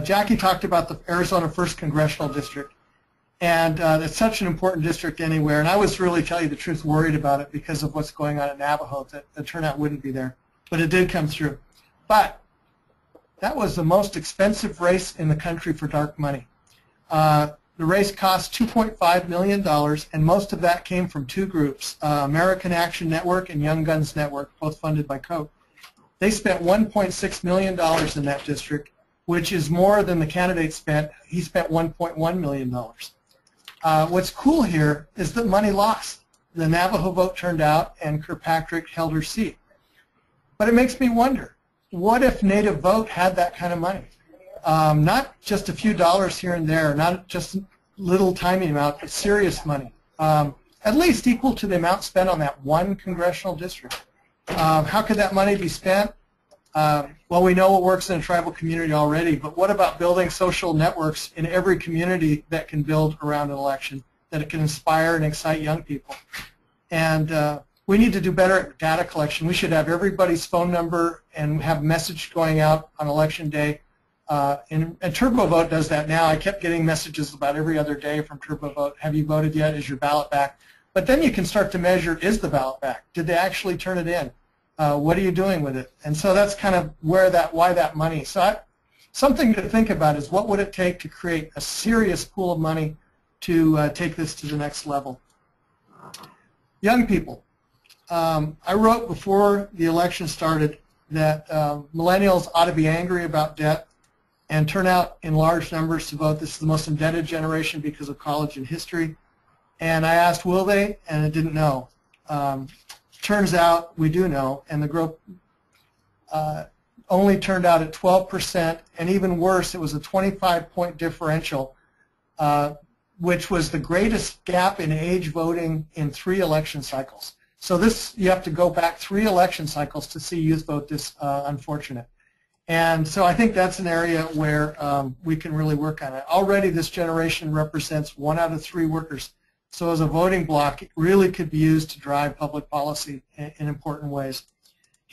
Jackie talked about the Arizona 1st Congressional District, and it's such an important district anywhere, and I was really, tell you the truth, worried about it because of what's going on in Navajo, that the turnout wouldn't be there. But it did come through. But that was the most expensive race in the country for dark money. The race cost $2.5 million, and most of that came from two groups, American Action Network and Young Guns Network, both funded by Koch. They spent $1.6 million in that district, which is more than the candidate spent. He spent $1.1 million. What's cool here is that money lost. The Navajo vote turned out, and Kirkpatrick held her seat. But it makes me wonder, what if Native vote had that kind of money? Not just a few dollars here and there, not just little tiny amount, but serious money, at least equal to the amount spent on that one congressional district. How could that money be spent? Well, we know what works in a tribal community already, but what about building social networks in every community that can build around an election, that it can inspire and excite young people? And we need to do better at data collection. We should have everybody's phone number and have a message going out on election day. And TurboVote does that now. I kept getting messages about every other day from TurboVote. Have you voted yet? Is your ballot back? But then you can start to measure, is the ballot back? Did they actually turn it in? What are you doing with it? And so that's kind of why that money. So something to think about is what would it take to create a serious pool of money to take this to the next level. Young people. I wrote before the election started that millennials ought to be angry about debt and turn out in large numbers to vote. This is the most indebted generation because of college and history. And I asked, will they? And I didn't know. Turns out we do know, and the group only turned out at 12%, and even worse, it was a 25-point differential, which was the greatest gap in age voting in 3 election cycles. So this, you have to go back 3 election cycles to see youth vote this unfortunate. And so I think that's an area where we can really work on it. Already this generation represents 1 out of 3 workers. So as a voting bloc, it really could be used to drive public policy in important ways.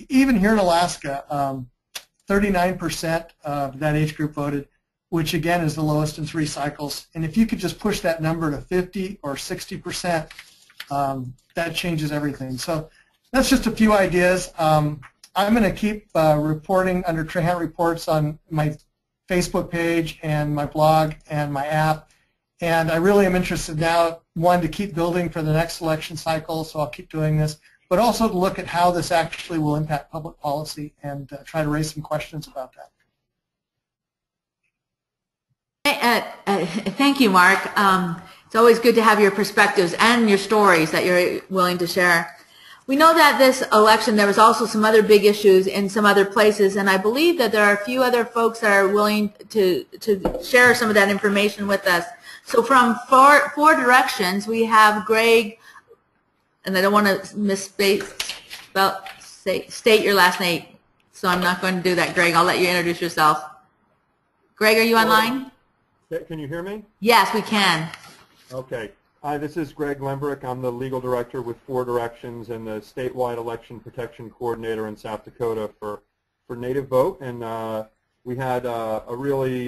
Even here in Alaska, 39% of that age group voted, which again is the lowest in 3 cycles. And if you could just push that number to 50 or 60%, that changes everything. So that's just a few ideas. I'm going to keep reporting under Trahant Reports on my Facebook page and my blog and my app. And I really am interested now, one, to keep building for the next election cycle, so I'll keep doing this, but also to look at how this actually will impact public policy and try to raise some questions about that. Thank you, Mark. It's always good to have your perspectives and your stories that you're willing to share. We know that this election, there was also some other big issues in some other places, and I believe that there are a few other folks that are willing to share some of that information with us. So from four directions, we have Greg, and I don't want to state your last name, so I'm not going to do that, Greg. I'll let you introduce yourself. Greg, are you online? Can you hear me? Yes, we can. Okay. Hi, this is Greg Lembrick. I'm the legal director with 4 Directions and the statewide election protection coordinator in South Dakota for Native Vote. And we had a really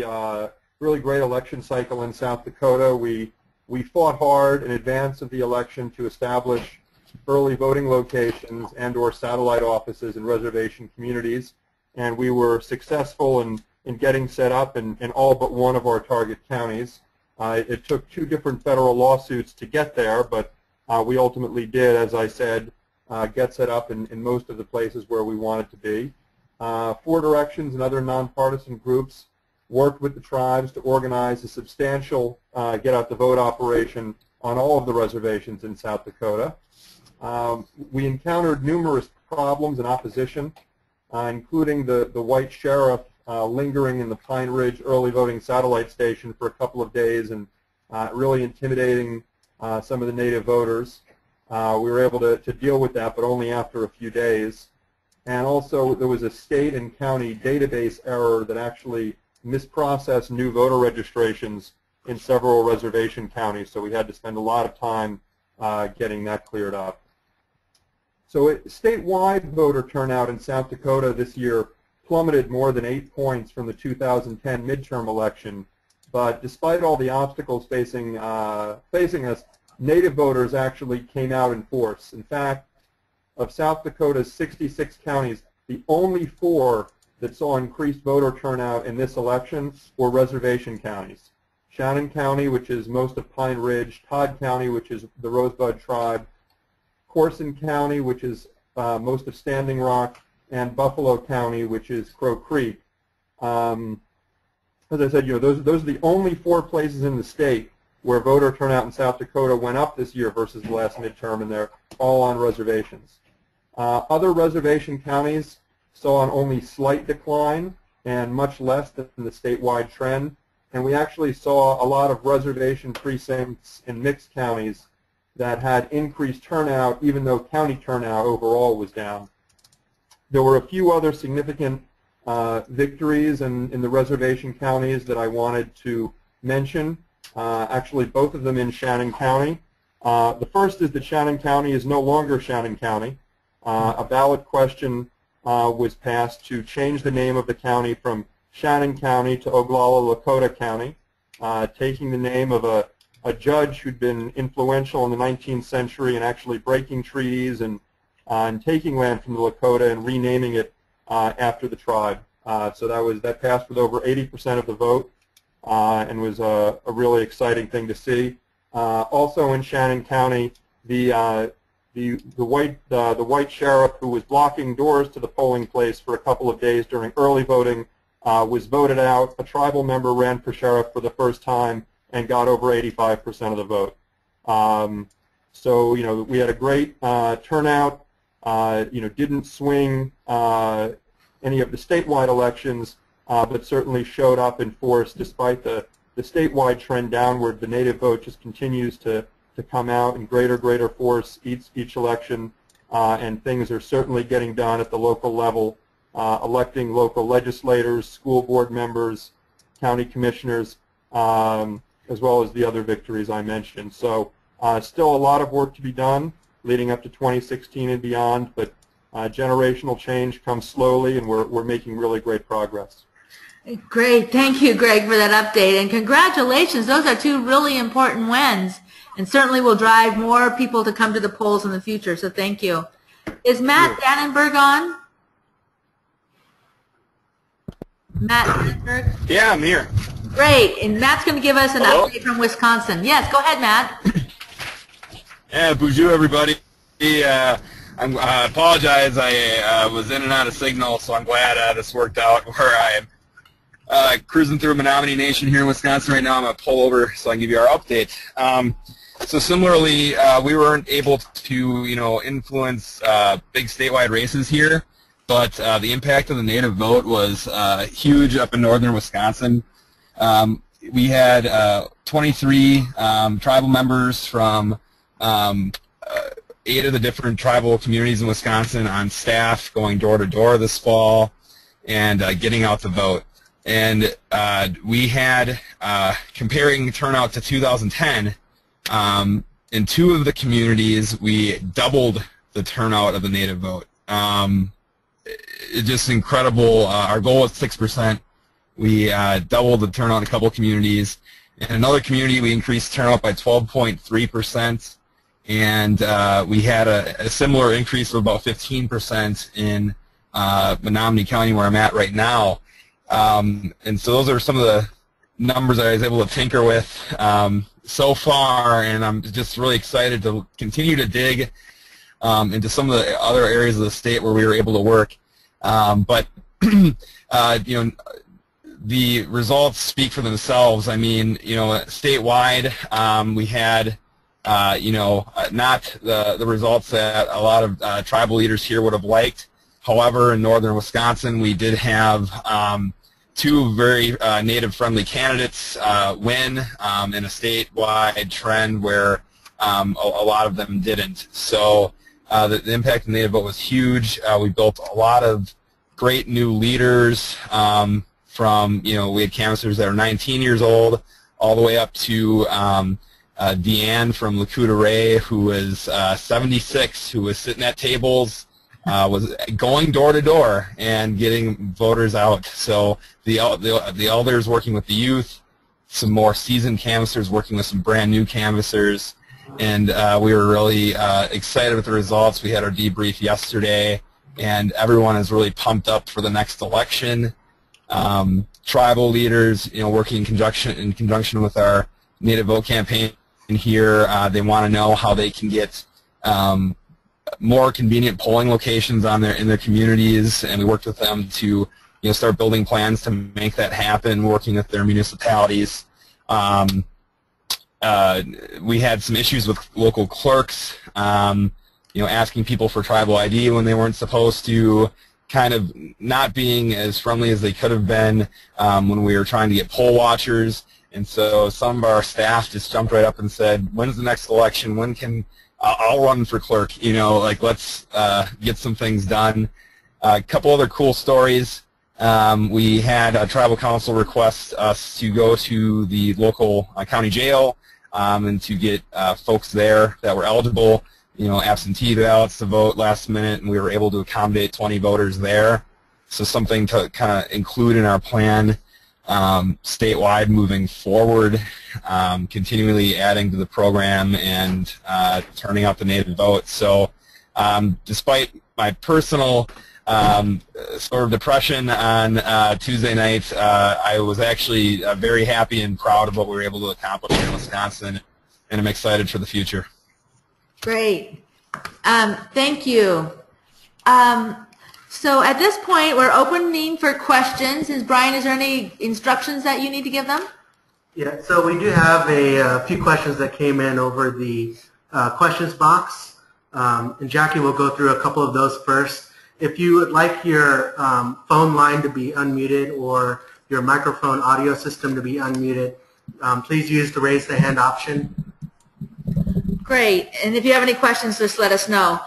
great election cycle in South Dakota. We fought hard in advance of the election to establish early voting locations and/or satellite offices in reservation communities, and we were successful in getting set up in all but one of our target counties. It took 2 different federal lawsuits to get there, but we ultimately did, as I said, get set up in most of the places where we wanted to be. 4 Directions and other nonpartisan groups worked with the tribes to organize a substantial get-out-the-vote operation on all of the reservations in South Dakota. We encountered numerous problems and opposition, including the white sheriff lingering in the Pine Ridge early voting satellite station for a couple of days and really intimidating some of the Native voters. We were able to deal with that, but only after a few days. And also there was a state and county database error that actually misprocessed new voter registrations in several reservation counties, so we had to spend a lot of time getting that cleared up. So statewide voter turnout in South Dakota this year plummeted more than 8 points from the 2010 midterm election, but despite all the obstacles facing us, Native voters actually came out in force. In fact, of South Dakota's 66 counties, the only 4 that saw increased voter turnout in this election were reservation counties. Shannon County, which is most of Pine Ridge, Todd County, which is the Rosebud tribe, Corson County, which is most of Standing Rock, and Buffalo County, which is Crow Creek. As I said, those are the only 4 places in the state where voter turnout in South Dakota went up this year versus the last midterm, and they're all on reservations. Other reservation counties saw an only slight decline and much less than the statewide trend, and we actually saw a lot of reservation precincts in mixed counties that had increased turnout, even though county turnout overall was down. There were a few other significant victories in the reservation counties that I wanted to mention. Actually, both of them in Shannon County. The first is that Shannon County is no longer Shannon County. A ballot question was passed to change the name of the county from Shannon County to Oglala Lakota County, taking the name of a judge who'd been influential in the 19th century and actually breaking treaties and taking land from the Lakota and renaming it after the tribe. So that passed with over 80% of the vote and was a really exciting thing to see. Also in Shannon County, the white sheriff who was blocking doors to the polling place for a couple of days during early voting was voted out. A tribal member ran for sheriff for the first time and got over 85% of the vote. So we had a great turnout. Didn't swing any of the statewide elections, but certainly showed up in force despite the statewide trend downward. The Native vote just continues to come out in greater force each election, and things are certainly getting done at the local level, electing local legislators, school board members, county commissioners, as well as the other victories I mentioned. So still a lot of work to be done leading up to 2016 and beyond, but generational change comes slowly, and we're making really great progress. Great. Thank you, Greg, for that update. And congratulations. Those are 2 really important wins, and certainly will drive more people to come to the polls in the future. So thank you. Is Matt Dannenberg on? Matt Dannenberg? Yeah, I'm here. Great. And Matt's going to give us an update from Wisconsin. Yes, go ahead, Matt. Yeah, bonjour, everybody. I apologize. I was in and out of signal, so I'm glad this worked out where I am cruising through Menominee Nation here in Wisconsin right now. I'm going to pull over so I can give you our update. So similarly, we weren't able to, influence big statewide races here, but the impact of the Native vote was huge up in northern Wisconsin. We had 23 tribal members from 8 of the different tribal communities in Wisconsin on staff going door to door this fall and getting out the vote. And we had, comparing turnout to 2010, In 2 of the communities, we doubled the turnout of the Native vote. It's just incredible. Our goal was 6%. We doubled the turnout in a couple of communities. In another community, we increased turnout by 12.3%, and we had a similar increase of about 15% in Menominee County, where I'm at right now. And so those are some of the numbers that I was able to tinker with so far, and I'm just really excited to continue to dig into some of the other areas of the state where we were able to work. But you know, the results speak for themselves. I mean, you know, statewide, we had you know, not the results that a lot of tribal leaders here would have liked. However, in northern Wisconsin, we did have 2 very Native-friendly candidates win in a statewide trend where a lot of them didn't. So the impact of the Native vote was huge. We built a lot of great new leaders from, you know, we had canvassers that are 19 years old all the way up to Deanne from Lakota Ray, who was 76, who was sitting at tables, was going door to door and getting voters out. So the elders working with the youth, some more seasoned canvassers working with some brand new canvassers, and we were really excited with the results. We had our debrief yesterday, and everyone is really pumped up for the next election. Tribal leaders, you know, working in conjunction with our Native Vote campaign here, they want to know how they can get more convenient polling locations in their communities, and we worked with them to, you know, start building plans to make that happen, working with their municipalities. We had some issues with local clerks, you know, asking people for tribal ID when they weren't supposed to, kind of not being as friendly as they could have been when we were trying to get poll watchers. And so some of our staff just jumped right up and said, when's the next election? When can I'll run for clerk? You know, like, let's get some things done. A couple other cool stories. We had a tribal council request us to go to the local county jail and to get folks there that were eligible, you know, absentee ballots to vote last minute, and we were able to accommodate 20 voters there. So something to kind of include in our plan statewide moving forward, continually adding to the program and turning out the Native vote. So despite my personal sort of depression on Tuesday night, I was actually very happy and proud of what we were able to accomplish in Wisconsin, and I'm excited for the future. Great. Thank you. So at this point, we're opening for questions. Brian, is there any instructions that you need to give them? Yeah, so we do have a few questions that came in over the questions box, and Jackie will go through a couple of those first. If you would like your phone line to be unmuted or your microphone audio system to be unmuted, please use the raise the hand option. Great. And if you have any questions, just let us know.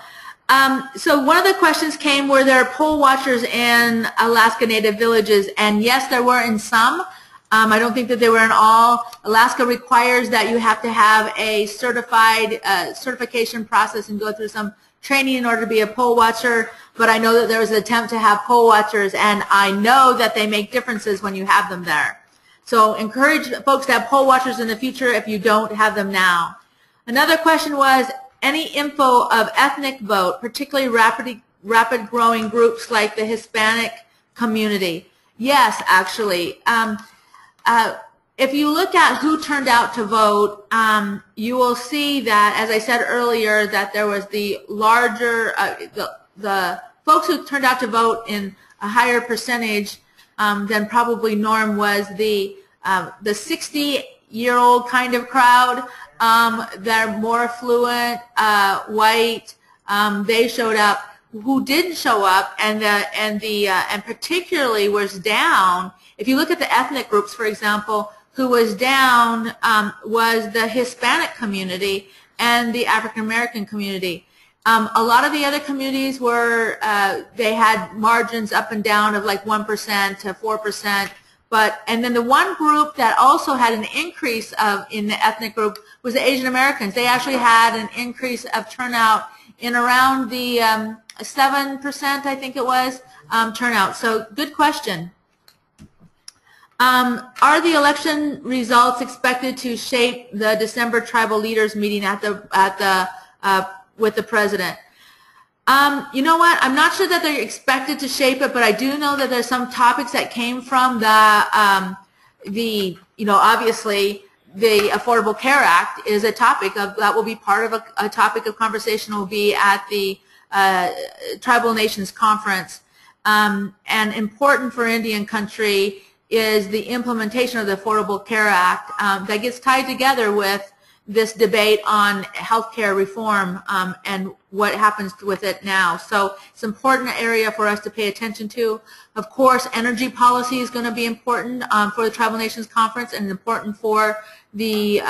So one of the questions came, were there poll watchers in Alaska Native villages? And yes, there were in some. I don't think that they were in all. Alaska requires that you have to have a certification process and go through some training in order to be a poll watcher. But I know that there was an attempt to have poll watchers, and I know that they make differences when you have them there. So encourage folks to have poll watchers in the future if you don't have them now. Another question was, any info of ethnic vote, particularly rapid growing groups like the Hispanic community? Yes, actually. If you look at who turned out to vote, you will see that, as I said earlier, that there was the larger, the folks who turned out to vote in a higher percentage than probably norm was the 60-year-old kind of crowd. They're more affluent, white. They showed up. Who didn't show up, and particularly was down. If you look at the ethnic groups, for example, who was down was the Hispanic community and the African American community. A lot of the other communities were they had margins up and down of like 1% to 4%, And then the one group that also had an increase in the ethnic group was the Asian Americans. They actually had an increase of turnout in around the 7%, I think it was, turnout. So good question. Are the election results expected to shape the December tribal leaders meeting with the president? You know what? I'm not sure that they're expected to shape it, but I do know that there's some topics that came from obviously the Affordable Care Act is a topic that will be part of a topic of conversation will be at the Tribal Nations Conference. And important for Indian country is the implementation of the Affordable Care Act that gets tied together with this debate on healthcare reform and what happens with it now. So it's an important area for us to pay attention to. Of course, energy policy is going to be important for the Tribal Nations Conference and important for the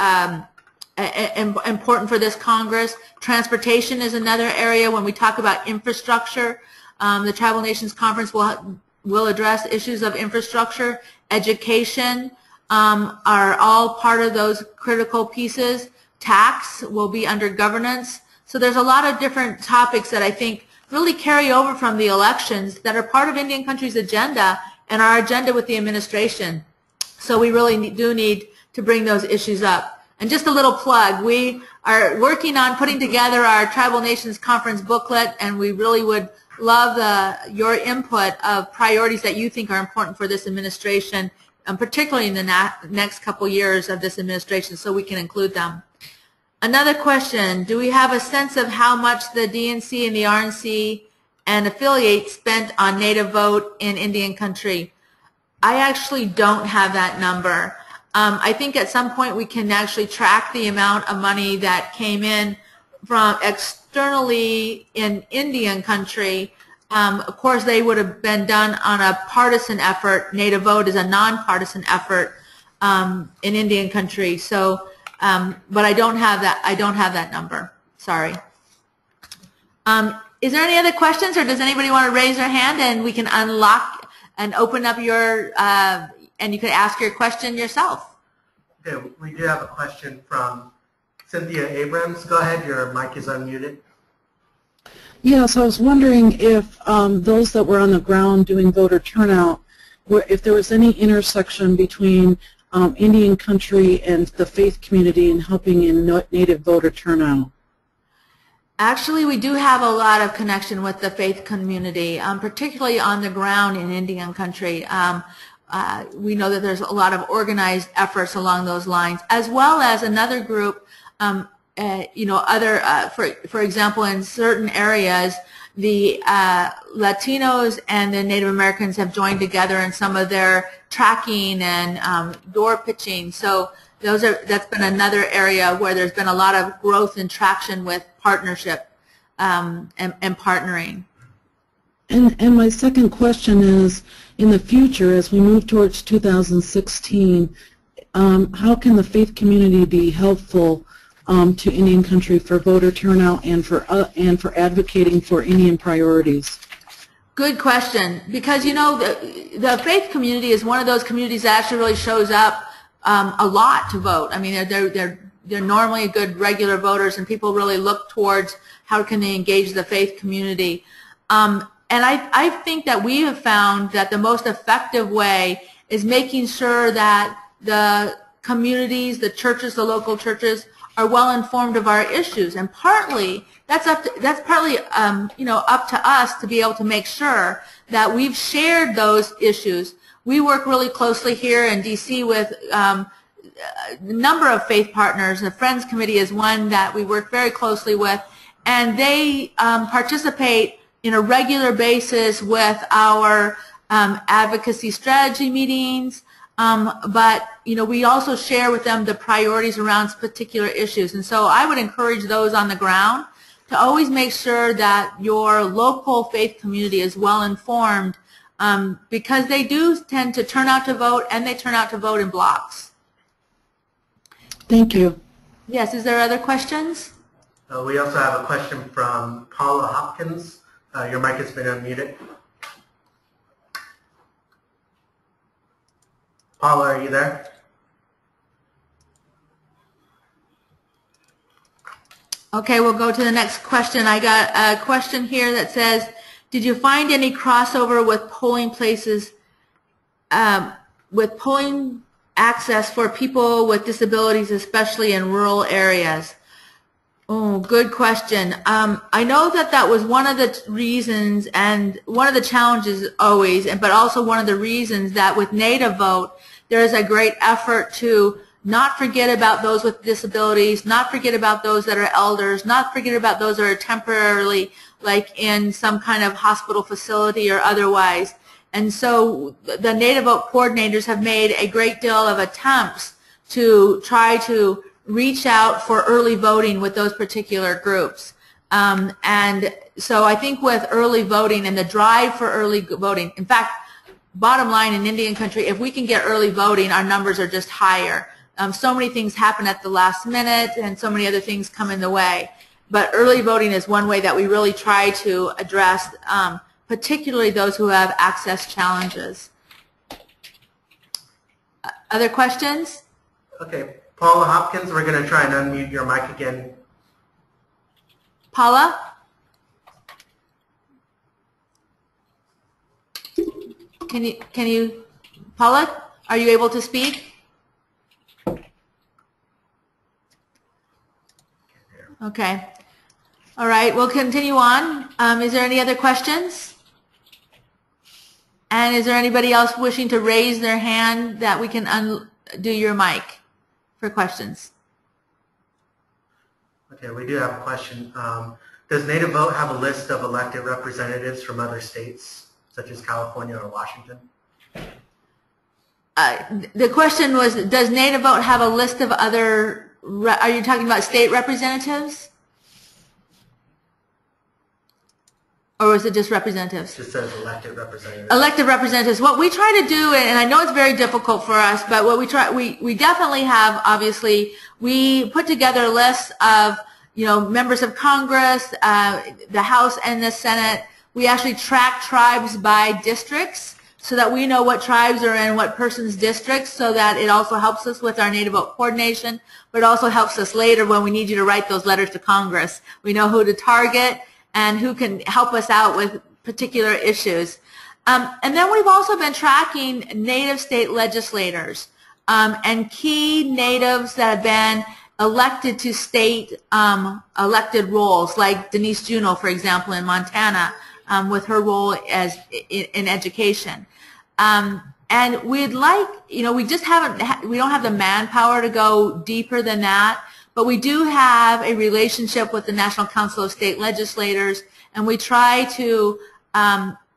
important for this Congress. Transportation is another area. When we talk about infrastructure, the Tribal Nations Conference will address issues of infrastructure. Education are all part of those critical pieces. Tax will be under governance. So there's a lot of different topics that I think really carry over from the elections that are part of Indian country's agenda and our agenda with the administration. So we really do need to bring those issues up. And just a little plug, we are working on putting together our Tribal Nations Conference booklet, and we really would love your input of priorities that you think are important for this administration, particularly in the next couple years of this administration, so we can include them. Another question, do we have a sense of how much the DNC and the RNC and affiliates spent on Native vote in Indian country? I actually don't have that number. I think at some point we can actually track the amount of money that came in from externally in Indian country. Of course, they would have been done on a partisan effort. Native vote is a nonpartisan effort in Indian country. So, but I don't have that. I don't have that number. Sorry. Is there any other questions, or does anybody want to raise their hand and we can unlock and open up your and you can ask your question yourself? Okay, we do have a question from Cynthia Abrams. Go ahead. Your mic is unmuted. Yes, I was wondering if those that were on the ground doing voter turnout, if there was any intersection between Indian country and the faith community in helping in Native voter turnout. Actually, we do have a lot of connection with the faith community, particularly on the ground in Indian country. We know that there's a lot of organized efforts along those lines, as well as another group, for example, in certain areas, the Latinos and the Native Americans have joined together in some of their tracking and door pitching. So that's been another area where there's been a lot of growth and traction with partnership and partnering. And my second question is, in the future, as we move towards 2016, how can the faith community be helpful to Indian country for voter turnout and for advocating for Indian priorities? Good question, because the faith community is one of those communities that actually really shows up a lot to vote. I mean, they're normally good regular voters, and people really look towards how can they engage the faith community. And I think that we have found that the most effective way is making sure that the communities, the churches, the local churches, are well informed of our issues, and partly that's partly up to us to be able to make sure that we've shared those issues. We work really closely here in DC with a number of faith partners. The Friends Committee is one that we work very closely with, and they participate in a regular basis with our advocacy strategy meetings. But we also share with them the priorities around particular issues. And so I would encourage those on the ground to always make sure that your local faith community is well informed, because they do tend to turn out to vote, and they turn out to vote in blocks. Thank you. Yes, is there other questions? We also have a question from Paula Hopkins. Your mic has been unmuted. Paula, are you there? Okay, we'll go to the next question. I got a question here that says, did you find any crossover with polling places, with polling access for people with disabilities, especially in rural areas? Oh, good question. I know that that was one of the reasons and one of the challenges always, but also one of the reasons that with Native Vote, there is a great effort to not forget about those with disabilities, not forget about those that are elders, not forget about those that are temporarily like in some kind of hospital facility or otherwise. And so the Native Vote coordinators have made a great deal of attempts to try to reach out for early voting with those particular groups. And so I think with early voting and the drive for early voting, in fact, bottom line in Indian country, if we can get early voting, our numbers are just higher. So many things happen at the last minute and so many other things come in the way. But early voting is one way that we really try to address particularly those who have access challenges. Other questions? Okay, Paula Hopkins, we're going to try and unmute your mic again. Paula? Can you, Paula, are you able to speak? Okay. All right, we'll continue on. Is there any other questions? And is there anybody else wishing to raise their hand that we can undo your mic for questions? Okay, we do have a question. Does Native Vote have a list of elected representatives from other states, such as California or Washington? The question was, does Native Vote have a list of other, are you talking about state representatives? Or was it just representatives? It just says elected representatives. Elected representatives. What we try to do, and I know it's very difficult for us, but what we try, we definitely have, obviously, we put together lists of, you know, members of Congress, the House and the Senate. We actually track tribes by districts so that we know what tribes are in what person's districts, so that it also helps us with our Native Vote coordination, but it also helps us later when we need you to write those letters to Congress. We know who to target and who can help us out with particular issues. And then we've also been tracking Native state legislators and key Natives that have been elected to state elected roles, like Denise Juneau, for example, in Montana, with her role as in education. And we'd like, you know, we just haven't, we don't have the manpower to go deeper than that. But we do have a relationship with the National Council of State Legislators, and we try to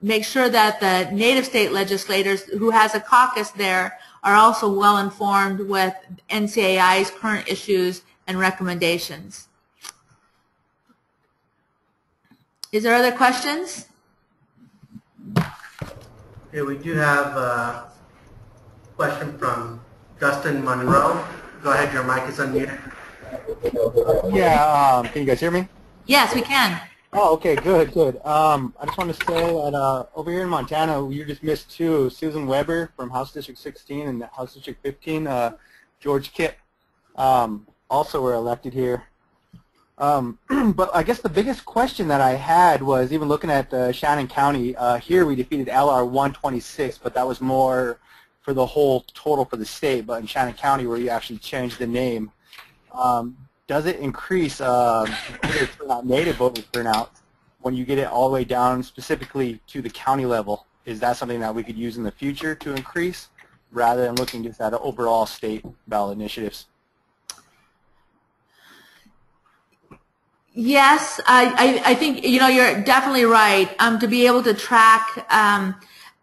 make sure that the Native state legislators, who has a caucus there, are also well informed with NCAI's current issues and recommendations. Is there other questions? Okay, we do have a question from Dustin Monroe. Go ahead, your mic is unmuted. Yeah, can you guys hear me? Yes, we can. Oh, okay, good, good. I just want to say that over here in Montana, you just missed two. Susan Weber from House District 16 and House District 15, George Kipp, also were elected here. But I guess the biggest question that I had was, even looking at Shannon County, here we defeated LR 126, but that was more for the whole total for the state. But in Shannon County, where you actually changed the name, does it increase turnout, Native voter turnout when you get it all the way down specifically to the county level? Is that something that we could use in the future to increase rather than looking just at overall state ballot initiatives? Yes, I think, you know, you're definitely right. To be able to track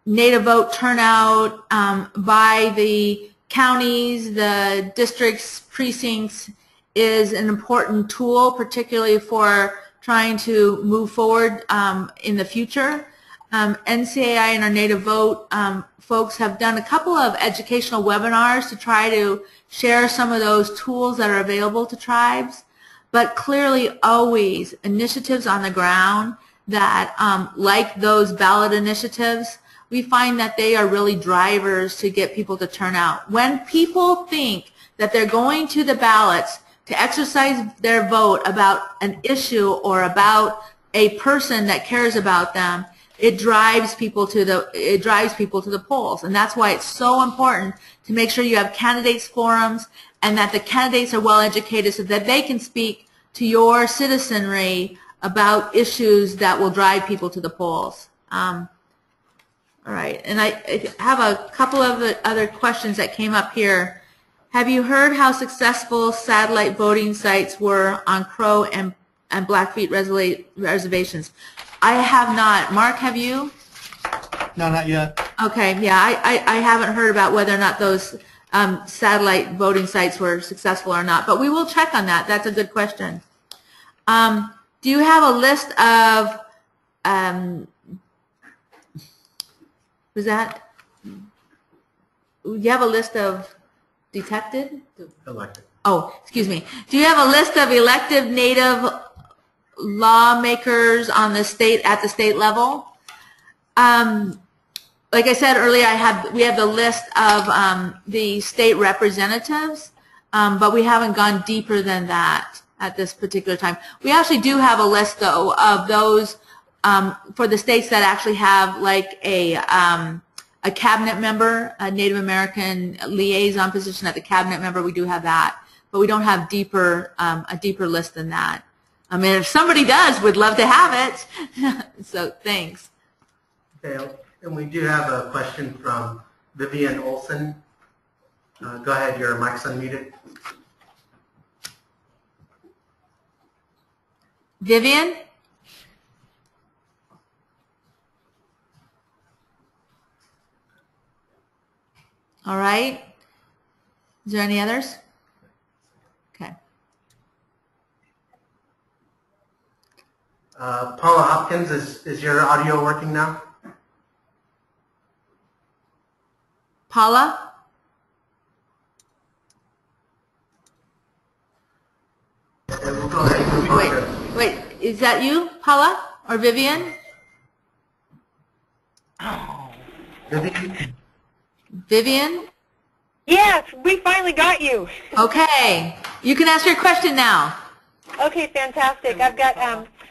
Native vote turnout by the counties, the districts, precincts is an important tool, particularly for trying to move forward in the future. NCAI and our Native Vote folks have done a couple of educational webinars to try to share some of those tools that are available to tribes. But clearly always initiatives on the ground that, like those ballot initiatives, we find that they are really drivers to get people to turn out. When people think that they're going to the ballots to exercise their vote about an issue or about a person that cares about them, it drives people to the polls. And that's why it's so important to make sure you have candidates forums and that the candidates are well educated so that they can speak to your citizenry about issues that will drive people to the polls. All right, and I have a couple of other questions that came up here. Have you heard how successful satellite voting sites were on Crow and Blackfeet reservations? I have not. Mark, have you? No, not yet. Okay, yeah, I haven't heard about whether or not those satellite voting sites were successful or not, but we will check on that. That's a good question. Do you have a list of, was that, you have a list of detected? Elected. Oh, excuse me. Do you have a list of elective Native lawmakers on the state, at the state level? Like I said earlier, we have the list of the state representatives, but we haven't gone deeper than that at this particular time. We actually do have a list, though, of those for the states that actually have like a cabinet member, a Native American liaison position at the cabinet member. We do have that, but we don't have a deeper list than that. I mean, if somebody does, we'd love to have it. So thanks. Okay, and we do have a question from Vivian Olson. Go ahead, your mic's unmuted. Vivian? All right. Is there any others? Okay. Paula Hopkins, is your audio working now? Paula? Okay, we'll go ahead and move on to... Wait, is that you, Paula, or Vivian? Vivian? Vivian? Yes, we finally got you. Okay, you can ask your question now. Okay, fantastic. I've got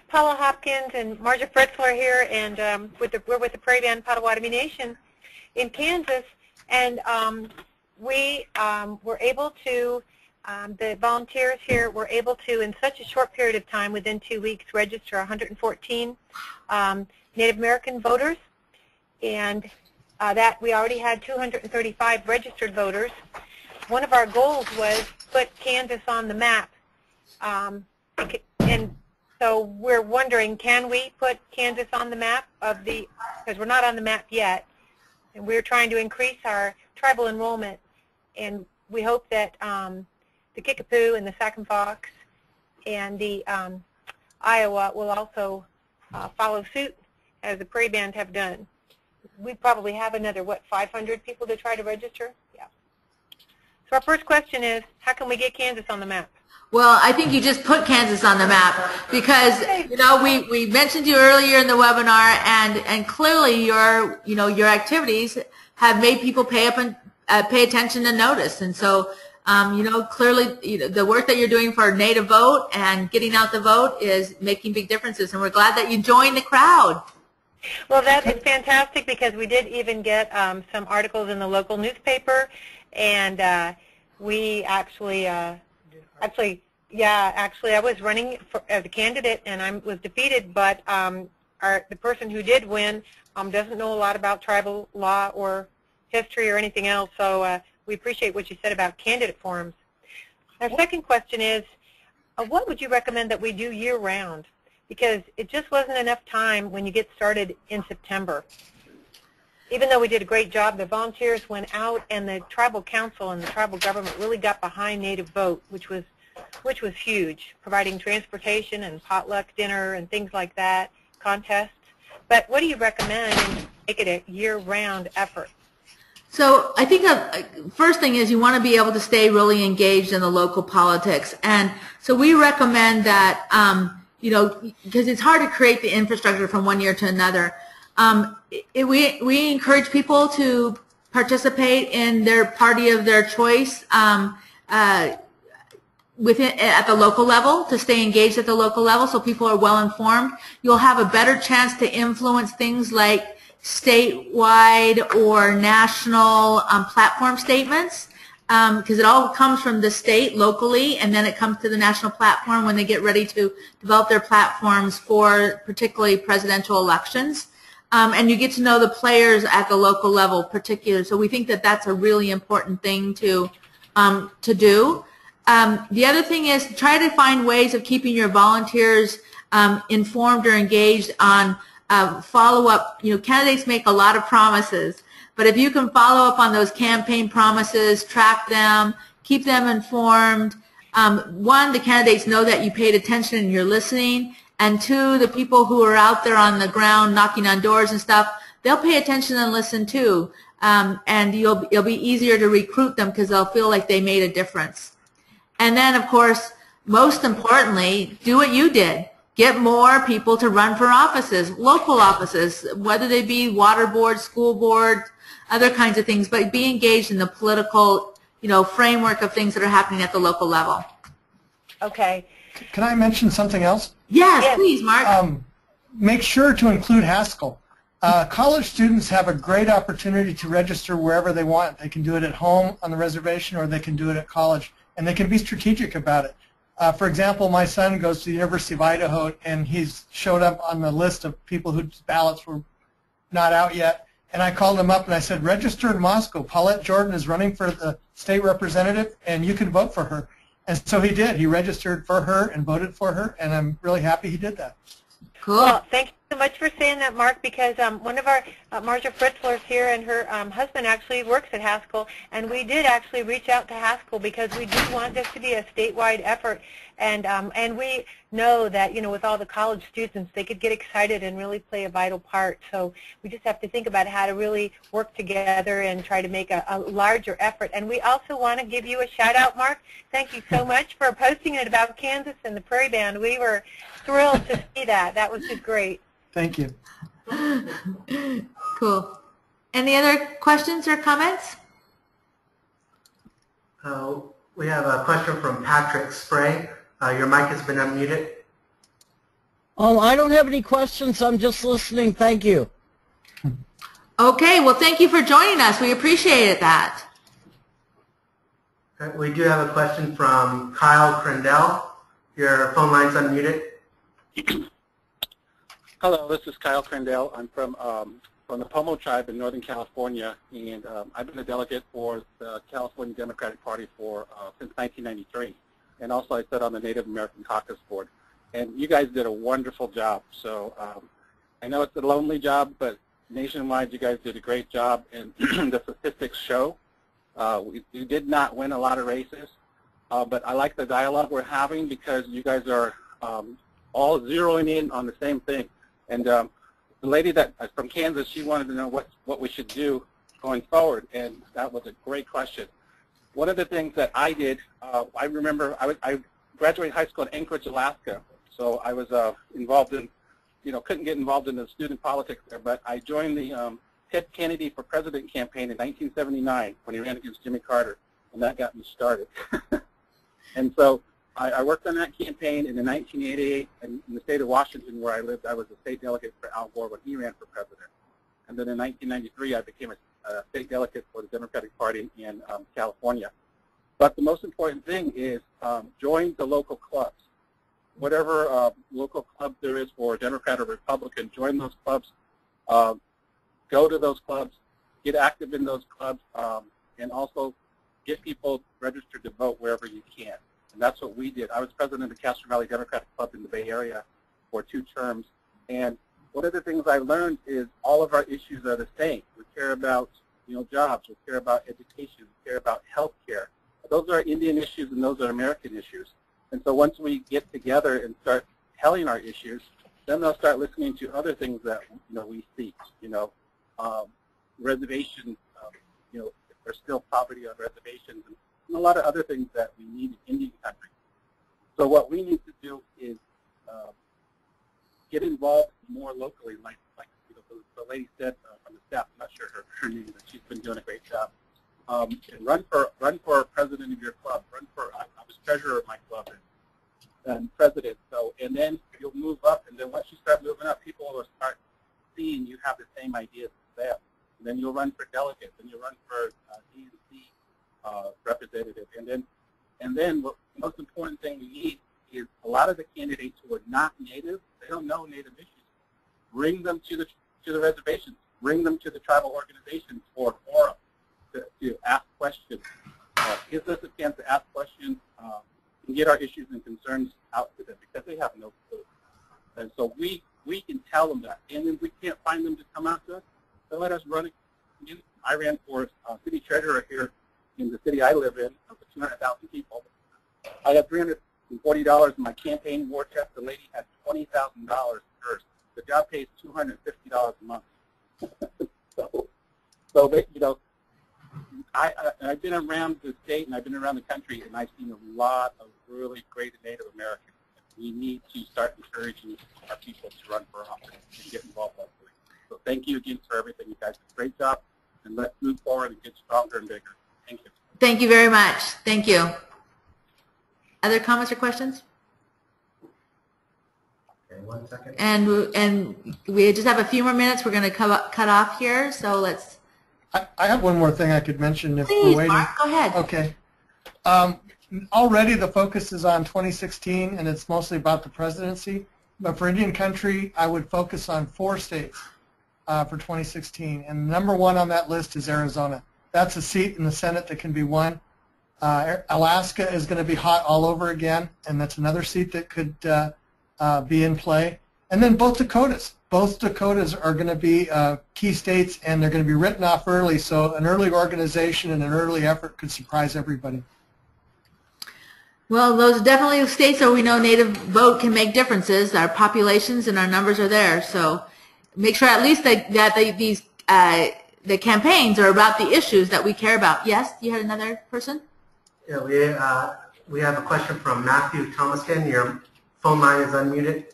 Paula Hopkins and Marja Fritzler here, and we're with the Prairie Band Potawatomi Nation in Kansas, and we were able to, the volunteers here were able to, in such a short period of time, within 2 weeks, register 114 Native American voters, and that we already had 235 registered voters. One of our goals was put Kansas on the map, and so we're wondering, can we put Kansas on the map because we're not on the map yet, and we're trying to increase our tribal enrollment, and we hope that the Kickapoo and the Sac and Fox and the Iowa will also follow suit, as the Prairie Band have done. We probably have another, 500 people to try to register? Yeah. So our first question is, how can we get Kansas on the map? Well, I think you just put Kansas on the map because, you know, we mentioned you earlier in the webinar, and clearly your activities have made people pay attention and notice. And so, clearly the work that you're doing for Native Vote and getting out the vote is making big differences. And we're glad that you joined the crowd. Well, that is fantastic because we did even get some articles in the local newspaper, and we actually I was running as a candidate, and I was defeated, but the person who did win doesn't know a lot about tribal law or history or anything else, so we appreciate what you said about candidate forums. Our second question is, what would you recommend that we do year-round? Because it just wasn't enough time when you get started in September. Even though we did a great job, the volunteers went out, and the tribal council and the tribal government really got behind Native Vote, which was huge, providing transportation and potluck dinner and things like that, contests. But what do you recommend in make it a year-round effort? So I think the first thing is you want to be able to stay really engaged in the local politics. And so we recommend that, because it's hard to create the infrastructure from one year to another. We encourage people to participate in their party of their choice at the local level, to stay engaged at the local level so people are well informed. You'll have a better chance to influence things like statewide or national platform statements, because it all comes from the state locally, and then it comes to the national platform when they get ready to develop their platforms for particularly presidential elections. And you get to know the players at the local level particularly. So we think that that's a really important thing to do. The other thing is try to find ways of keeping your volunteers informed or engaged on follow-up. You know, candidates make a lot of promises, but if you can follow up on those campaign promises, track them, keep them informed, one, the candidates know that you paid attention and you're listening, and two, the people who are out there on the ground knocking on doors and stuff, they'll pay attention and listen too, and it'll be easier to recruit them because they'll feel like they made a difference. And then, of course, most importantly, do what you did. Get more people to run for offices, local offices, whether they be water board, school board, other kinds of things, but be engaged in the political, you know, framework of things that are happening at the local level. Okay. Can I mention something else? Yes, please, Mark. Make sure to include Haskell. College students have a great opportunity to register wherever they want. They can do it at home on the reservation, or they can do it at college, and they can be strategic about it. For example, my son goes to the University of Idaho, and he's showed up on the list of people whose ballots were not out yet. And I called him up and I said, register in Moscow. Paulette Jordan is running for the state representative, and you can vote for her. And so he did. He registered for her and voted for her, and I'm really happy he did that. Cool. Well, thank you so much for saying that, Mark, because one of our, Marja Fritzler's here, and her husband actually works at Haskell, and we did actually reach out to Haskell because we do want this to be a statewide effort, and we know that, you know, with all the college students, they could get excited and really play a vital part. So we just have to think about how to really work together and try to make a larger effort. And we also want to give you a shout out, Mark. Thank you so much for posting it about Kansas and the Prairie Band. We were thrilled to see that. That was just great. Thank you. Cool. Any other questions or comments? We have a question from Patrick Spray. Your mic has been unmuted. I don't have any questions. I'm just listening. Thank you. Okay. Well, thank you for joining us. We appreciated that. We do have a question from Kyle Crandell. Your phone line's unmuted. Hello, this is Kyle Crandell. I'm from the Pomo tribe in Northern California, and I've been a delegate for the California Democratic Party for since 1993, and also I sat on the Native American Caucus Board. And you guys did a wonderful job. So I know it's a lonely job, but nationwide you guys did a great job, and the statistics show we did not win a lot of races, but I like the dialogue we're having because you guys are all zeroing in on the same thing. And the lady that from Kansas, she wanted to know what we should do going forward, and that was a great question. One of the things that I did, I remember I graduated high school in Anchorage, Alaska, so I was involved in, you know, couldn't get involved in the student politics there, but I joined the Ted Kennedy for President campaign in 1979 when he ran against Jimmy Carter, and that got me started. And so I worked on that campaign, and in 1988, in the state of Washington where I lived, I was a state delegate for Al Gore when he ran for president. And then in 1993, I became a state delegate for the Democratic Party in California. But the most important thing is join the local clubs. Whatever local club there is for Democrat or Republican, join those clubs. Go to those clubs, get active in those clubs, and also get people registered to vote wherever you can. And that's what we did. I was president of the Castro Valley Democratic Club in the Bay Area for 2 terms. And one of the things I learned is all of our issues are the same. We care about, you know, jobs. We care about education. We care about health care. Those are Indian issues, and those are American issues. And so once we get together and start telling our issues, then they'll start listening to other things that, you know, we see. You know, reservations. You know, there's still poverty on reservations, and a lot of other things that we need in Indian country. So what we need to do is get involved more locally, like you know, the lady said from the staff, I'm not sure her name, but she's been doing a great job. And run for president of your club. I was treasurer of my club and president. So, and then you'll move up, and then once you start moving up, people will start seeing you have the same ideas as them. And then you'll run for delegate, and you'll run for DNC representative, and then what the most important thing we need is a lot of the candidates who are not native, they don't know native issues. Bring them to the reservations. Bring them to the tribal organizations or forums to ask questions. Gives us a chance to ask questions and get our issues and concerns out to them because they have no clue. And so we can tell them that. And if we can't find them to come out to us, then let us run it. I ran for city treasurer here in the city I live in, of 200,000 people. I had $340 in my campaign war chest. The lady had $20,000 hers. The job pays $250 a month. so they, you know, I've been around the state and I've been around the country, and I've seen a lot of really great Native Americans. We need to start encouraging our people to run for office and get involved locally. So thank you again for everything. You guys did a great job, and let's move forward and get stronger and bigger. Thank you. Thank you very much. Thank you. Other comments or questions? Okay, 1 second. And we just have a few more minutes. We're going to cut off here, so let's. I have one more thing I could mention if Please, we're waiting. Mark, go ahead. Okay. Already the focus is on 2016, and it's mostly about the presidency. But for Indian country, I would focus on 4 states for 2016. And number 1 on that list is Arizona. That's a seat in the Senate that can be won. Alaska is going to be hot all over again, and that's another seat that could be in play. And then both Dakotas. Both Dakotas are going to be key states, and they're going to be written off early, so an early organization and an early effort could surprise everybody. Well, those are definitely states where we know Native vote can make differences. Our populations and our numbers are there, so make sure at least that the campaigns are about the issues that we care about. Yes, you had another person? Yeah, we have a question from Matthew Thomaskin. Your phone line is unmuted.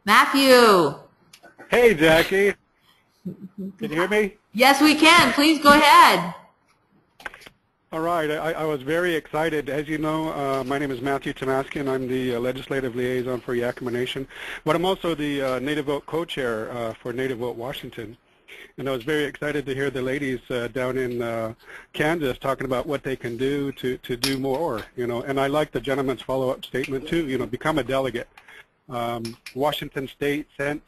Matthew. Hey, Jackie. Can you hear me? Yes, we can. Please go ahead. All right. I was very excited. As you know, my name is Matthew Tomaskin. I'm the legislative liaison for Yakima Nation, but I'm also the Native Vote co-chair for Native Vote Washington. And I was very excited to hear the ladies down in Kansas talking about what they can do to do more, you know. And I like the gentleman's follow-up statement too, you know, become a delegate. Washington State sent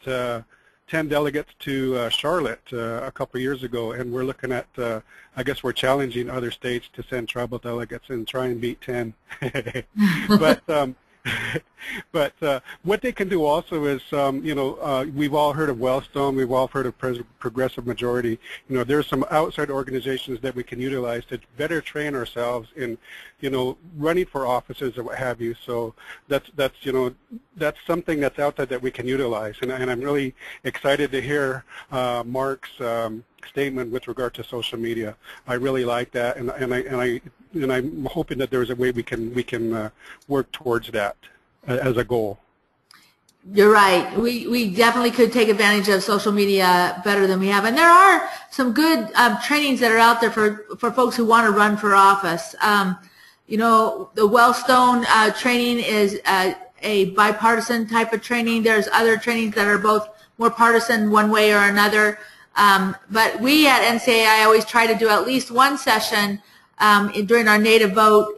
10 delegates to Charlotte a couple years ago, and we're looking at, I guess we're challenging other states to send tribal delegates and try and beat 10. But what they can do also is, you know, we've all heard of Wellstone, we've all heard of Progressive Majority. You know, there's some outside organizations that we can utilize to better train ourselves in, you know, running for offices or what have you. So that's you know, that's something that's out there that we can utilize. And I'm really excited to hear Mark's statement with regard to social media. I really like that, and I'm hoping that there's a way we can work towards that as a goal. You're right. We definitely could take advantage of social media better than we have, and there are some good trainings that are out there for folks who want to run for office. You know, the Wellstone training is a bipartisan type of training. There's other trainings that are both more partisan one way or another. But we at NCAI always try to do at least one session during our Native Vote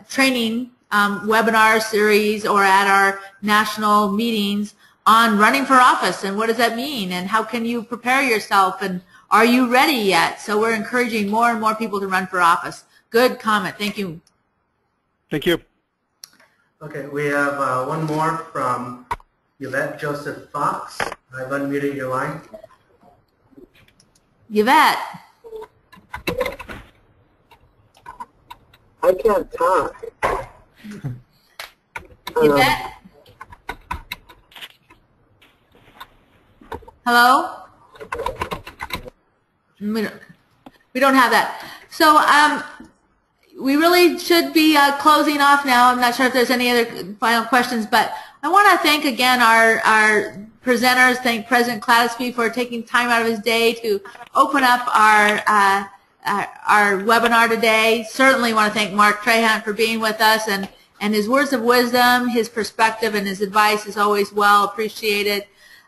training webinar series or at our national meetings on running for office and what does that mean and how can you prepare yourself and are you ready yet? So we're encouraging more and more people to run for office. Good comment. Thank you. Thank you. Okay, we have one more from Yvette Joseph Fox. I've unmuted your line. Yvette. I can't talk. Yvette? Hello? We don't have that. So we really should be closing off now. I'm not sure if there's any other final questions, but I want to thank again our presenters, thank President Clattersby for taking time out of his day to open up our webinar today. Certainly want to thank Mark Trahant for being with us, and his words of wisdom, his perspective, and his advice is always well appreciated.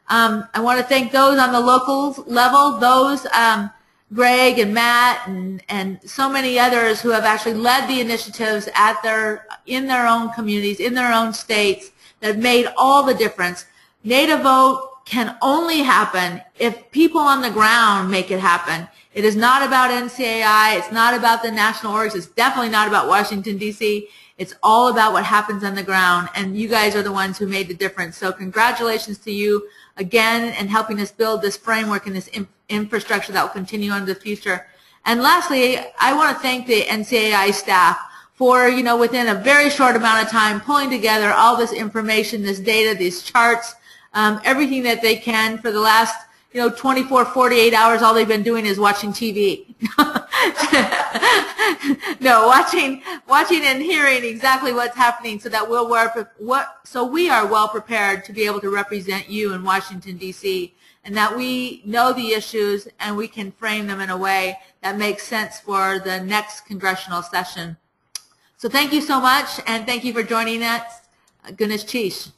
I want to thank those on the local level, those Greg and Matt and so many others who have actually led the initiatives in their own communities, in their own states, that have made all the difference. Native Vote can only happen if people on the ground make it happen. It is not about NCAI. It's not about the national orgs. It's definitely not about Washington, D.C. It's all about what happens on the ground, and you guys are the ones who made the difference. So congratulations to you again and helping us build this framework and this infrastructure that will continue into the future. And lastly, I want to thank the NCAI staff for, within a very short amount of time, pulling together all this information, this data, these charts, everything that they can for the last 24, 48 hours. All they've been doing is watching TV. No, watching and hearing exactly what's happening, so that we are well prepared to be able to represent you in Washington, D.C., and that we know the issues and we can frame them in a way that makes sense for the next congressional session. So thank you so much, and thank you for joining us. Goodness cheese.